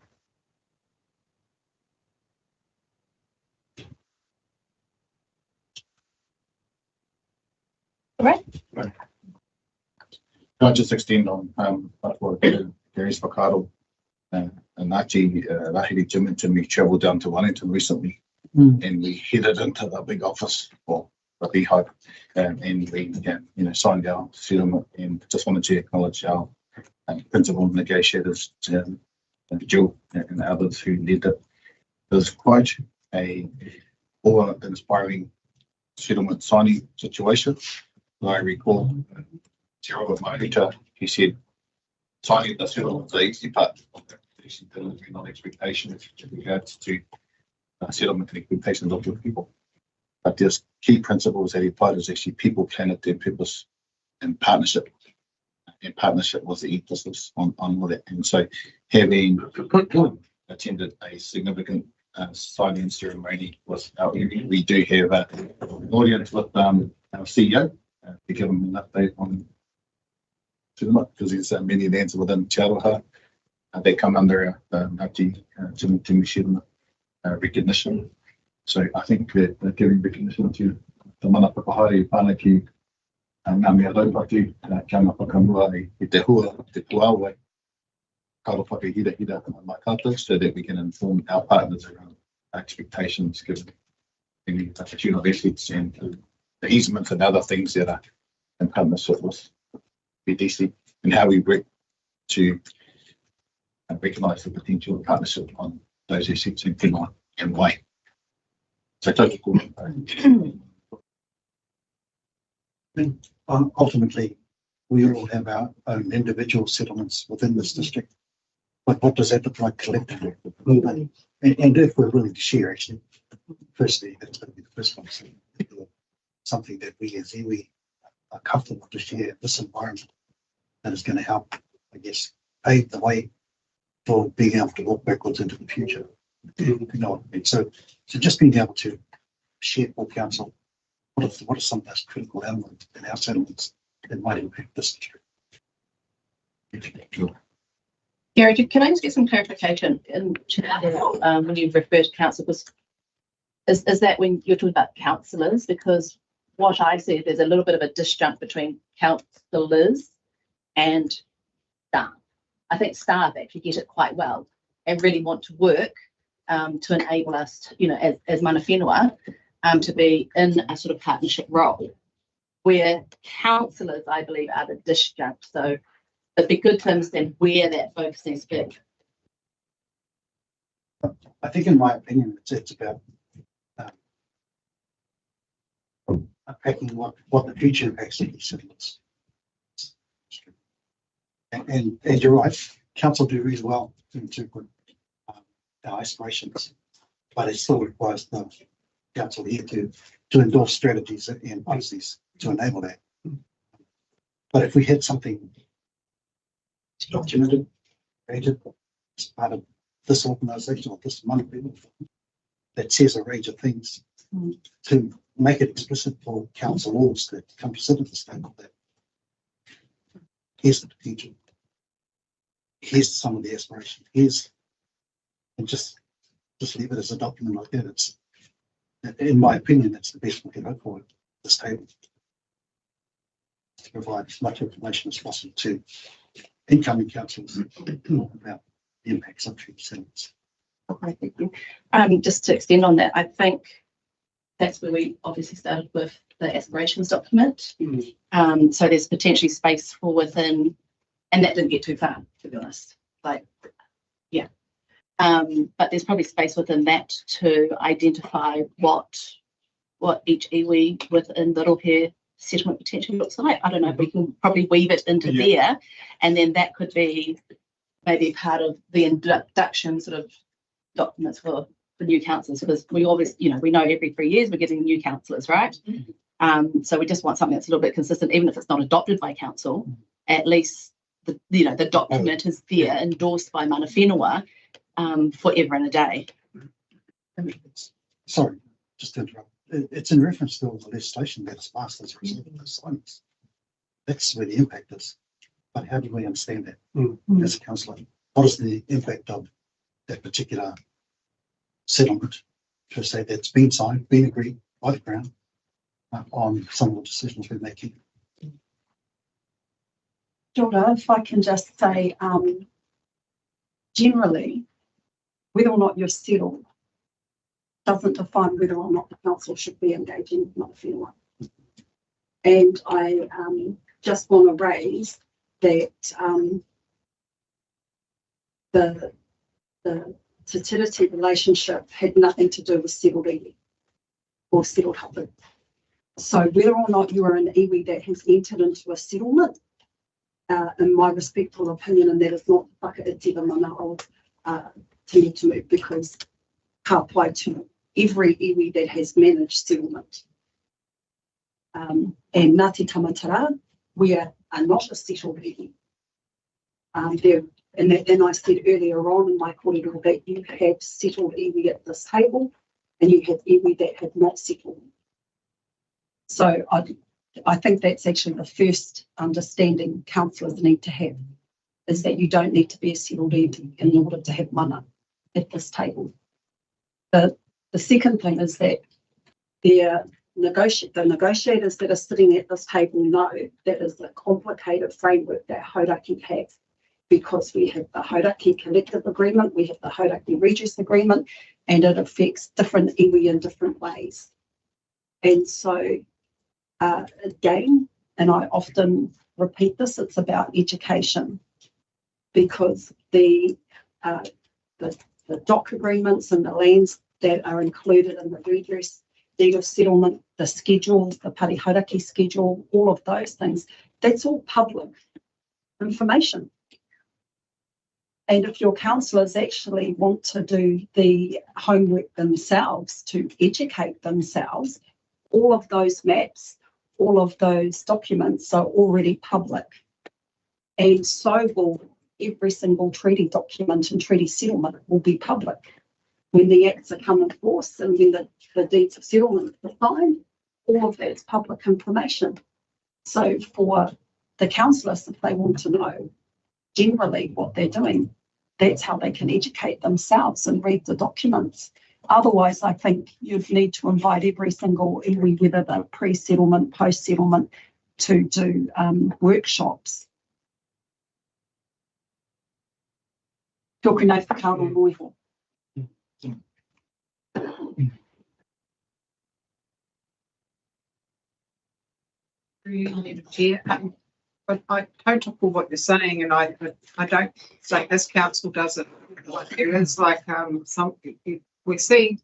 Right. Can I just extend on what Gary's whakaaro, and actually Rahiri Jim and Timmy travelled down to Wellington recently, and we headed into the big office for the beehive, and we signed our settlement, and just wanted to acknowledge our principal negotiators, Jill and others who led it. It was quite a awe-inspiring settlement signing situation. I recall Te Aroha Mahita, he said, signing the settlement is the easy part of the delivery, not expectations with regards to settlement and expectations of your people. But there's key principles that he applied is actually people, planet, and purpose, and partnership. And partnership was the emphasis on all that. And so having attended a significant signing ceremony with our area, we do have an audience with our CEO to give him an update on settlement, because there's many lands within Te Aroha they come under Ngāti Timmy settlement recognition. So I think that giving recognition to the mana whakahare whānaki ngā mea raupaki kia ngā whakamua i te hua, te puawe, kaura whakahira mai kātou, so that we can inform our partners around expectations given any tune of assets and the easements and other things that are in partnership with BDC, and how we work to recognise the potential partnership on those assets in whenua and why. So total ultimately, we all have our own individual settlements within this district. But what does that look like collectively? And if we're willing to share, actually, firstly, that's going to be the first one. So something that we as iwi are comfortable to share this environment that is going to help, I guess, pave the way for being able to walk backwards into the future. You know what I mean? So just being able to share for council what are some of those critical elements in our settlements that might impact this district. Gary, can I just get some clarification in when you refer to council? Is that when you're talking about councillors? Because what I see, there's a little bit of a disjunct between councillors and staff. I think staff actually get it quite well and really want to work to enable us, as mana whenua, to be in a sort of partnership role, where councillors, I believe, are the disjunct. So it'd be good to understand where that focus needs to be. I think, in my opinion, it's about unpacking what the future impacts of these settlements. And you're right, council do really well to interpret our aspirations, but it still requires the council here to endorse strategies and policies to enable that. But if we had something documented, created as part of this organisation or this mana whenua that says a range of things to make it explicit for council laws that come to sit at the table, that here's the potential, here's some of the aspiration, and just leave it as a document like that. It's, in my opinion, that's the best we can hope for at this table, to provide as much information as possible to incoming councils about the impacts of tree settlements. Okay, thank you. Just to extend on that, I think that's where we obviously started with the aspirations document. So there's potentially space for within, and that didn't get too far, to be honest. But there's probably space within that to identify what each iwi within the Rohe settlement potentially looks like. I don't know if we can probably weave it into there, and then that could be maybe part of the induction sort of documents for new councillors, because we always, we know every 3 years we're getting new councillors, right? So we just want something that's a little bit consistent, even if it's not adopted by council. At least the document is there, endorsed by mana whenua, forever and a day. Sorry, just to interrupt. It's in reference to the legislation that's passed as a result of those signings. That's where the impact is. but how do we understand that as a councillor? What is the impact of that particular settlement, to say that's been signed, been agreed by the Crown on some of the decisions we're making? Jordan, if I can just say, generally, whether or not you're settled doesn't define whether or not the council should be engaging with Matamata-Piako. And I just want to raise that the Te Tiriti relationship had nothing to do with settled iwi or settled hapu. So whether or not you are an iwi that has entered into a settlement, in my respectful opinion, and that is not whakaitira mana o te move, because ka apply to every iwi that has managed settlement. And Ngāti Tamatara, we are not a settled iwi. And I said earlier on in my kōrero that you have settled iwi at this table, and you have iwi that have not settled. So I think that's actually the first understanding councillors need to have, is that you don't need to be a settled iwi in order to have mana at this table. The second thing is that the negotiators that are sitting at this table know that is a complicated framework that Hauraki has, because we have the Hauraki collective agreement, we have the Hauraki Regis agreement, and it affects different iwi in different ways. And so, again, and I often repeat this, it's about education, because the dock agreements and the lands that are included in the redress deed of settlement, the schedule, the Pari Hauraki schedule, all of those things, that's all public information. And if your councillors actually want to do the homework themselves to educate themselves, all of those maps, all of those documents are already public. And so will every single treaty document and treaty settlement will be public. When the acts are come in force and when the deeds of settlement are signed, all of that's public information. So for the councillors, if they want to know generally what they're doing, that's how they can educate themselves and read the documents. Otherwise, I think you'd need to invite every single iwi, whether they're pre-settlement, post-settlement, to do workshops. Tōku nei whakaaro noiho. But I totally what you're saying, and I don't say this council does it. It is like we see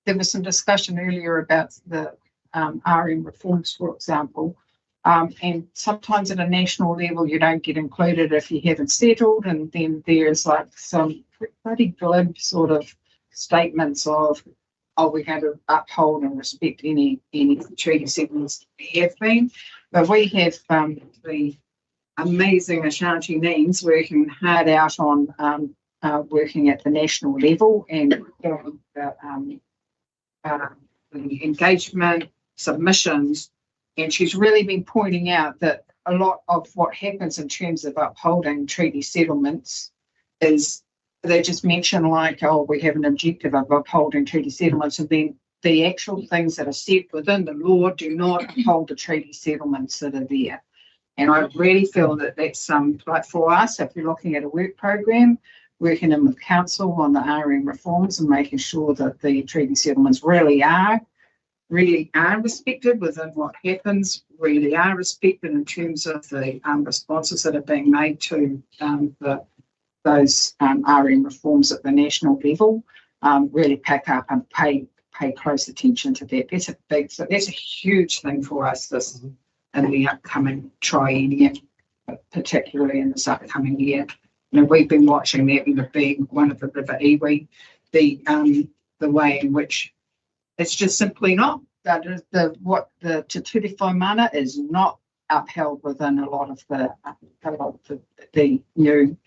there was some discussion earlier about the RM reforms, for example, and sometimes at a national level you don't get included if you haven't settled, and then there's like some pretty glib sort of statements of, oh, we're going to uphold and respect any treaty settlements that we have been. But we have the amazing Ashanti Neens working hard out on working at the national level and the engagement submissions. And she's really been pointing out that a lot of what happens in terms of upholding treaty settlements is they just mention like, oh, we have an objective of upholding treaty settlements, and then the actual things that are set within the law do not uphold the treaty settlements that are there. And I really feel that that's like for us, if you're looking at a work program, working in with council on the RM reforms and making sure that the treaty settlements really are respected within what happens, really are respected in terms of the responses that are being made to those RM reforms at the national level, really pack up and pay close attention to that. That's a huge thing for us in the upcoming triennium, particularly in this upcoming year. You know, we've been watching that in being one of the river iwi, the way in which it's just simply not what the Te Ture Whaimana is not upheld within a lot of the new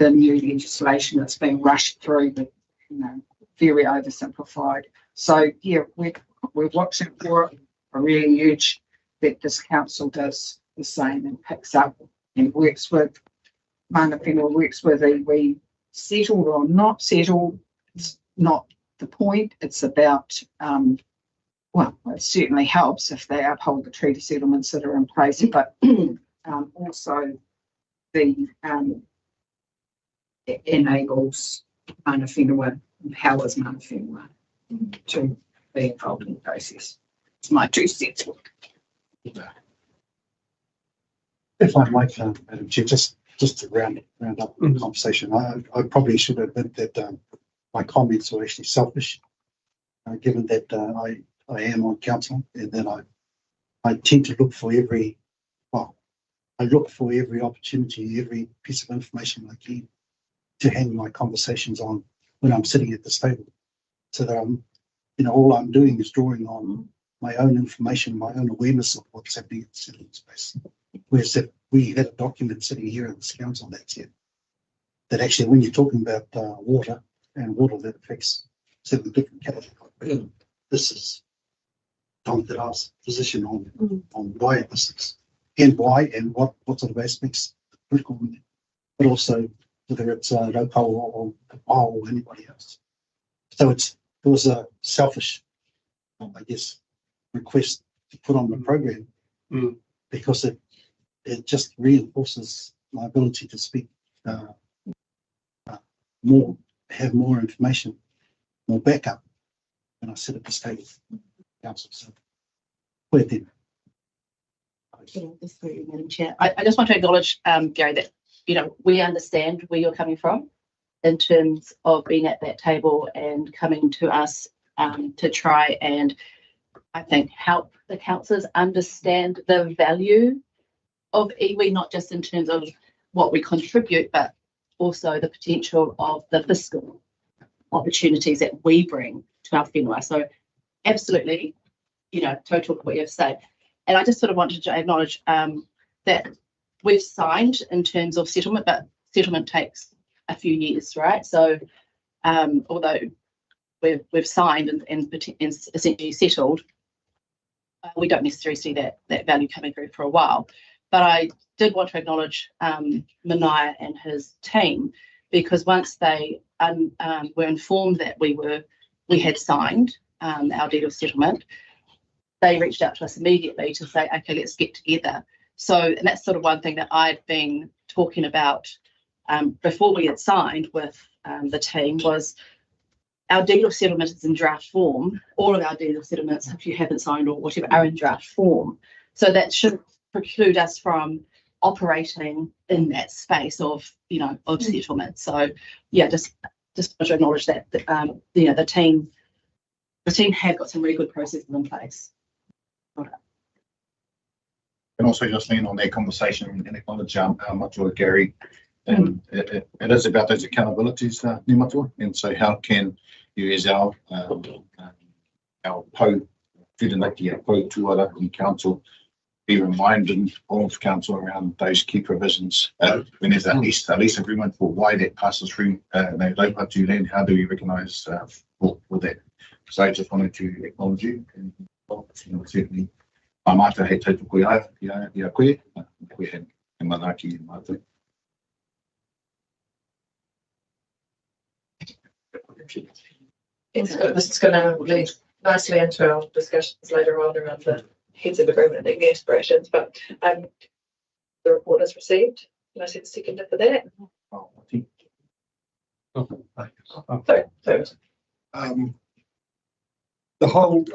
legislation that's being rushed through, but very oversimplified. So yeah, we're watching for it. I really urge that this council does the same and picks up and works with mana whenua, works with we settled or not settled. It's not the point. It's about, well, it certainly helps if they uphold the treaty settlements that are in place, but also the it enables mana whenua, empowers mana whenua to be involved in the process. It's my 2 cents. If I might, Madam Chair, just to round up the conversation, I probably should admit that my comments were actually selfish, given that I am on council, and then I tend to look for every opportunity, every piece of information I can to hang my conversations on when I'm sitting at this table, so that all I'm doing is drawing on my own information, my own awareness of what's happening in the settling space. Whereas if we had a document sitting here in this council that actually, when you're talking about water and water that affects 7 different categories, this is Tom Tara's position on why this is, and why and what sort of aspects are critical with it, but also whether it's Raupau or Pao or anybody else. So it was a selfish, I guess, request to put on the program because it just reinforces my ability to speak more, have more information, more backup when I sit at this table. Council. So, where then? Madam Chair, I just want to acknowledge, Gary, that we understand where you're coming from in terms of being at that table and coming to us to try and, I think, help the councillors understand the value of iwi, not just in terms of what we contribute, but also the potential of the fiscal opportunities that we bring to our whenua. So absolutely, total what you have to say. And I just sort of wanted to acknowledge that we've signed in terms of settlement, but settlement takes a few years, right? So although we've signed and essentially settled, we don't necessarily see that value coming through for a while. But I did want to acknowledge Manaia and his team, because once they were informed that we had signed our deed of settlement, they reached out to us immediately to say, okay, let's get together. So, and that's sort of one thing that I'd been talking about before we had signed with the team, was our deed of settlement is in draft form. All of our deed of settlements, if you haven't signed or whatever, are in draft form. So that should preclude us from operating in that space of settlement. So yeah, just want to acknowledge that the team have got some really good processes in place. And also just lean on their conversation and acknowledge how much with Gary, and it is about those accountabilities, Matamata, and so how can you, as our po whirinaki, our po tuara in council, be reminded of council around those key provisions when there's at least agreement for why that passes through the Raupatu land. How do we recognise for that? So I just wanted to acknowledge you, and certainly I might have had to koe ia koe he manaki in mātou. This is going to lead nicely into our discussions later on around the heads of agreement and the aspirations, but the report is received. Can I set the seconder for that? Sorry. The whole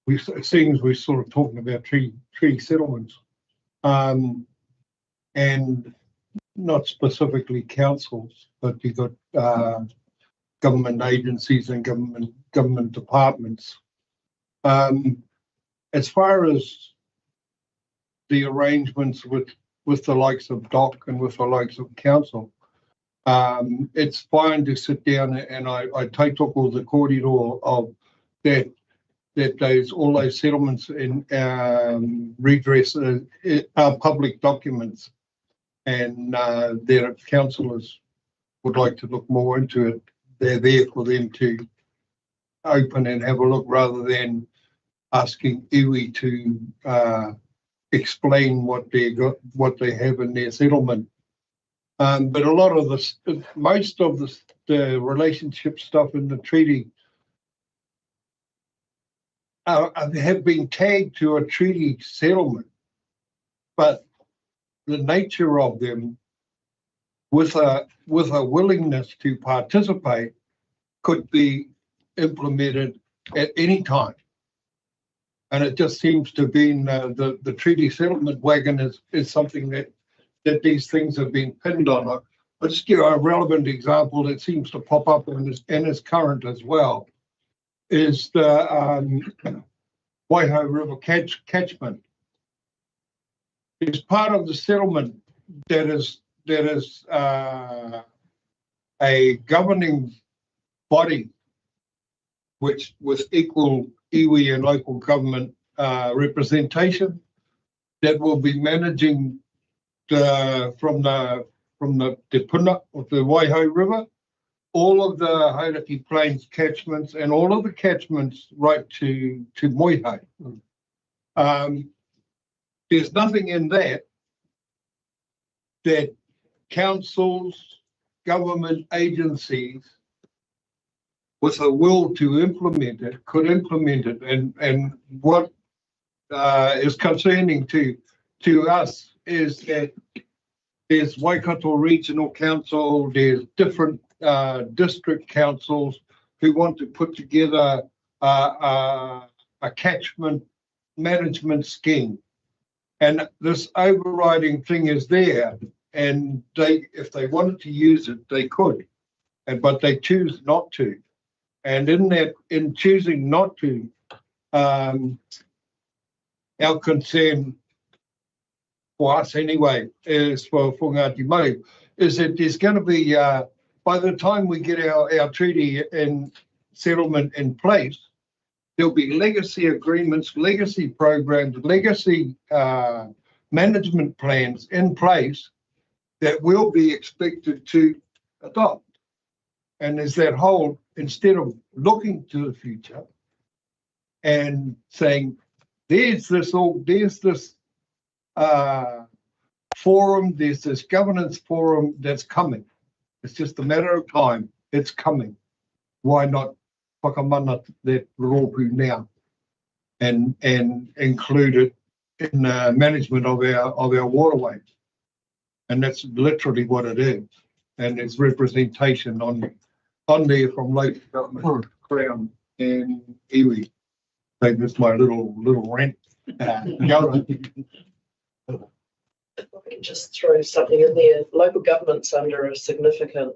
it seems we're sort of talking about treaty settlements, and not specifically councils, but you've got government agencies and government departments. As far as the arrangements with the likes of DOC and with the likes of council, it's fine to sit down and I take up all the kōrero of that all those settlements and redress are public documents, and that if councillors would like to look more into it, they're there for them to open and have a look, rather than asking iwi to explain what they have in their settlement. But a lot of most of the relationship stuff in the treaty have been tagged to a treaty settlement, but the nature of them, with a willingness to participate, could be implemented at any time. And it just seems to be the treaty settlement wagon is something that these things have been pinned on. I'll just give a relevant example that seems to pop up and is current as well, is the Waiho River catchment. It's part of the settlement that is a governing body which with equal iwi and local government representation that will be managing from the Te Puna of the Waiho River, all of the Hauraki Plains catchments and all of the catchments right to Moihai. There's nothing in that councils, government agencies with a will to implement it could implement it. And what is concerning to us is that there's Waikato Regional Council, there's different district councils who want to put together a catchment management scheme. And this overriding thing is there, and if they wanted to use it, they could, but they choose not to. And in choosing not to, our concern for us anyway, is for Ngāti Mau, is that there's going to be, by the time we get our treaty and settlement in place, there'll be legacy agreements, legacy programs, legacy management plans in place that we'll be expected to adopt. And there's that whole, instead of looking to the future and saying, there's this forum, there's this governance forum that's coming. It's just a matter of time. It's coming. Why not whakamana that rōpū now and include it in management of our waterways? And that's literally what it is. And it's representation on there from local government, Crown and iwi. So that's my little rant. If I can just throw something in there, local government's under a significant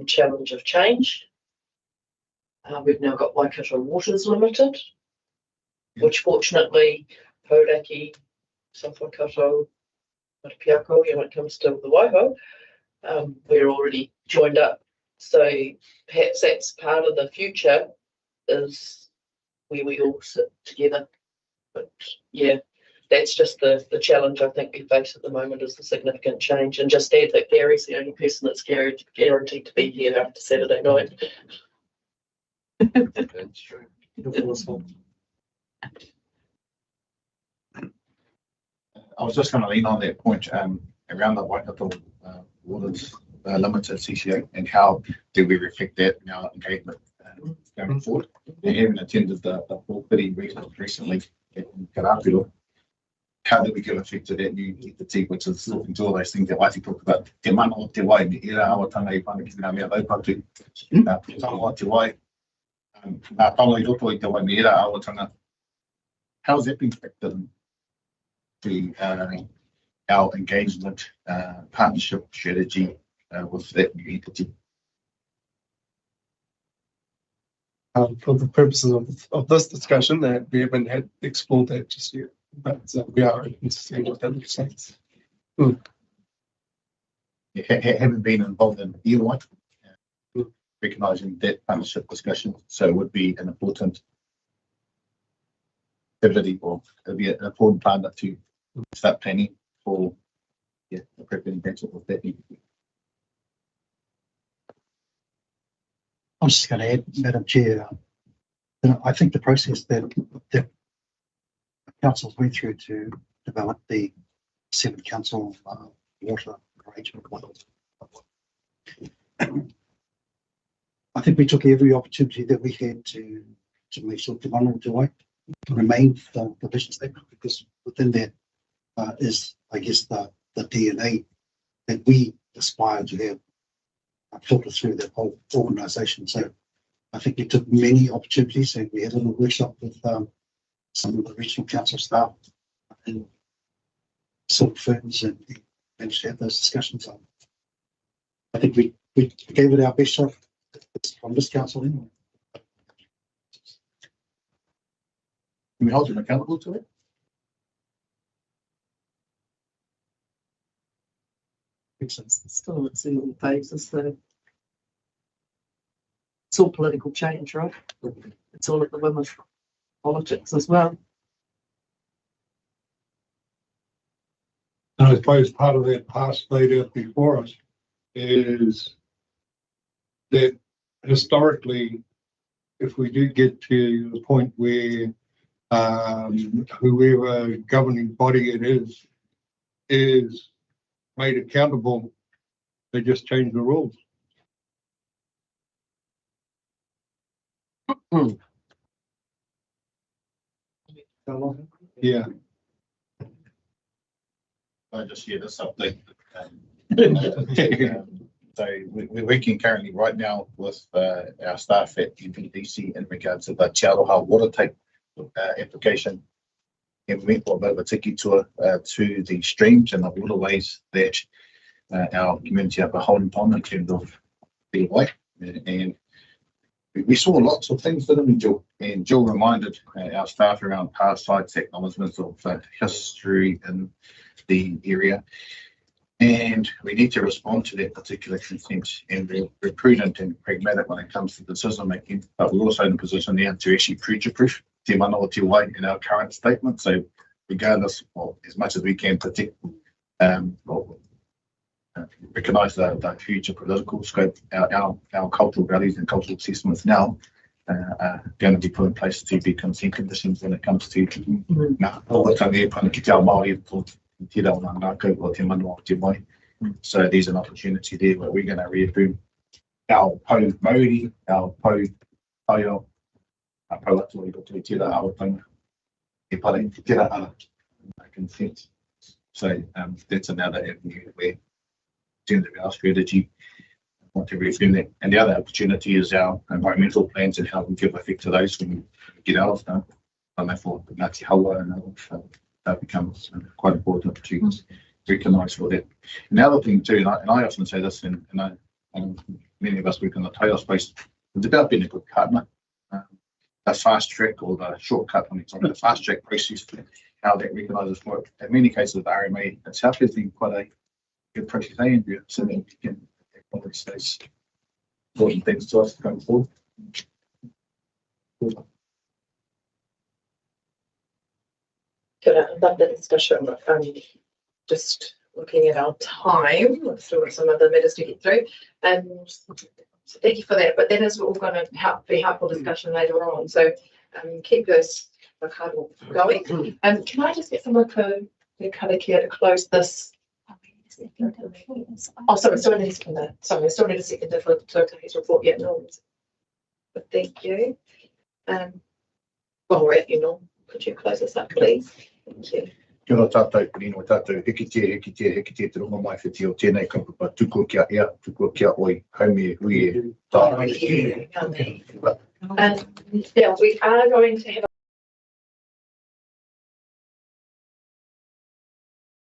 challenge of change. We've now got Waikato Waters Limited, which fortunately Hauraki, South Waikato, Matamata-Piako, when it comes to the Waiho, we're already joined up. So perhaps that's part of the future, is where we all sit together. But yeah, that's just the challenge I think we face at the moment, is the significant change. And just add that Gary's the only person that's guaranteed to be here after Saturday night. That's true. I was just going to lean on that point around the Waikato Waters Limited CCA, and how do we reflect that in our engagement going forward. And having attended the Pōpiri recently in Karapiro, how do we give effect to that new entity, which is looking to all those things that Waiti talked about? Te mana o te wai, me ira awatanga I whanaki ngā mea raupatu. Tanga o te wai, ngā tanga I roto I te wai, me ira awatanga. How's that been factored into our engagement, partnership strategy with that new entity? For the purposes of this discussion, that we haven't had explored that just yet, but we are open to seeing what that looks like. Haven't been involved in EY, recognising that partnership discussion, so it would be an important activity, or it'd be an important partner to start planning for the appropriate engagement with that entity. I'm just going to add, Madam Chair, I think the process that councils went through to develop the 7 council water arrangement model. I think we took every opportunity that we had to make sure Te Mano Te Wai remained the vision statement, because within that is, I guess, the DNA that we aspire to have filtered through the whole organisation. So I think we took many opportunities, and we had a little workshop with some of the regional council staff and sort firms, and managed to have those discussions on. I think we gave it our best shot from this council anyway. Can we hold them accountable to it? It's still in its early phases, so it's all political change, right? It's all at the whim of politics as well. And I suppose part of that past laid out before us is that historically, if we do get to the point where whoever governing body it is made accountable, they just change the rules. Yeah. I just hear this update. So we're working currently right now with our staff at MPDC in regards to the Te Aroha water tape application. And we went for a bit of a tiki tour to the streams and the waterways that our community are beholden upon in terms of their way. And we saw lots of things, didn't we, Jill? And Jill reminded our staff around past sites, acknowledgements of history in the area. And we need to respond to that particular consent, and we're prudent and pragmatic when it comes to decision making, but we're also in a position now to actually future-proof Te Mano Te Wai in our current statement. So regardless of, as much as we can protect, recognise the future political scope, our cultural values and cultural assessments now are going to be put in place to be consent conditions when it comes to so there's an opportunity there where we're going to reaffirm our pou mauri, our pou taio, our pou atu I roto I tira awatanga, e pare I tira ara consent. So that's another avenue where, in terms of our strategy, I want to reaffirm that. And the other opportunity is our environmental plans and how we give effect to those when we get out of them. And therefore, Ngāti Hawa and others, that becomes quite important to recognise for that. And the other thing too, and I often say this, and many of us work in the taio space, it's about being a good partner. The fast track or the shortcut when it's on the fast track process, how that recognises for it. In many cases of the RMA itself has been quite a good process, Andrea, so that we can probably say important things to us going forward. Good, I love the discussion. Just looking at our time, we've still got some other matters to get through. So thank you for that. But that is all going to be helpful discussion later on. So keep this going. Can I just get someone to karakia to close this? Oh, sorry, still need a second. Sorry, I still need a second for his report yet. No, but thank you. While we're at you, Norm, could you close us up, please? Thank you. Kia ora tātou, Rino tātou, heke te rongo mai whiti o tēnei kaupapa, tuko kia ea, tuko kia oi, haume hui e, tā. Yeah, we are going to have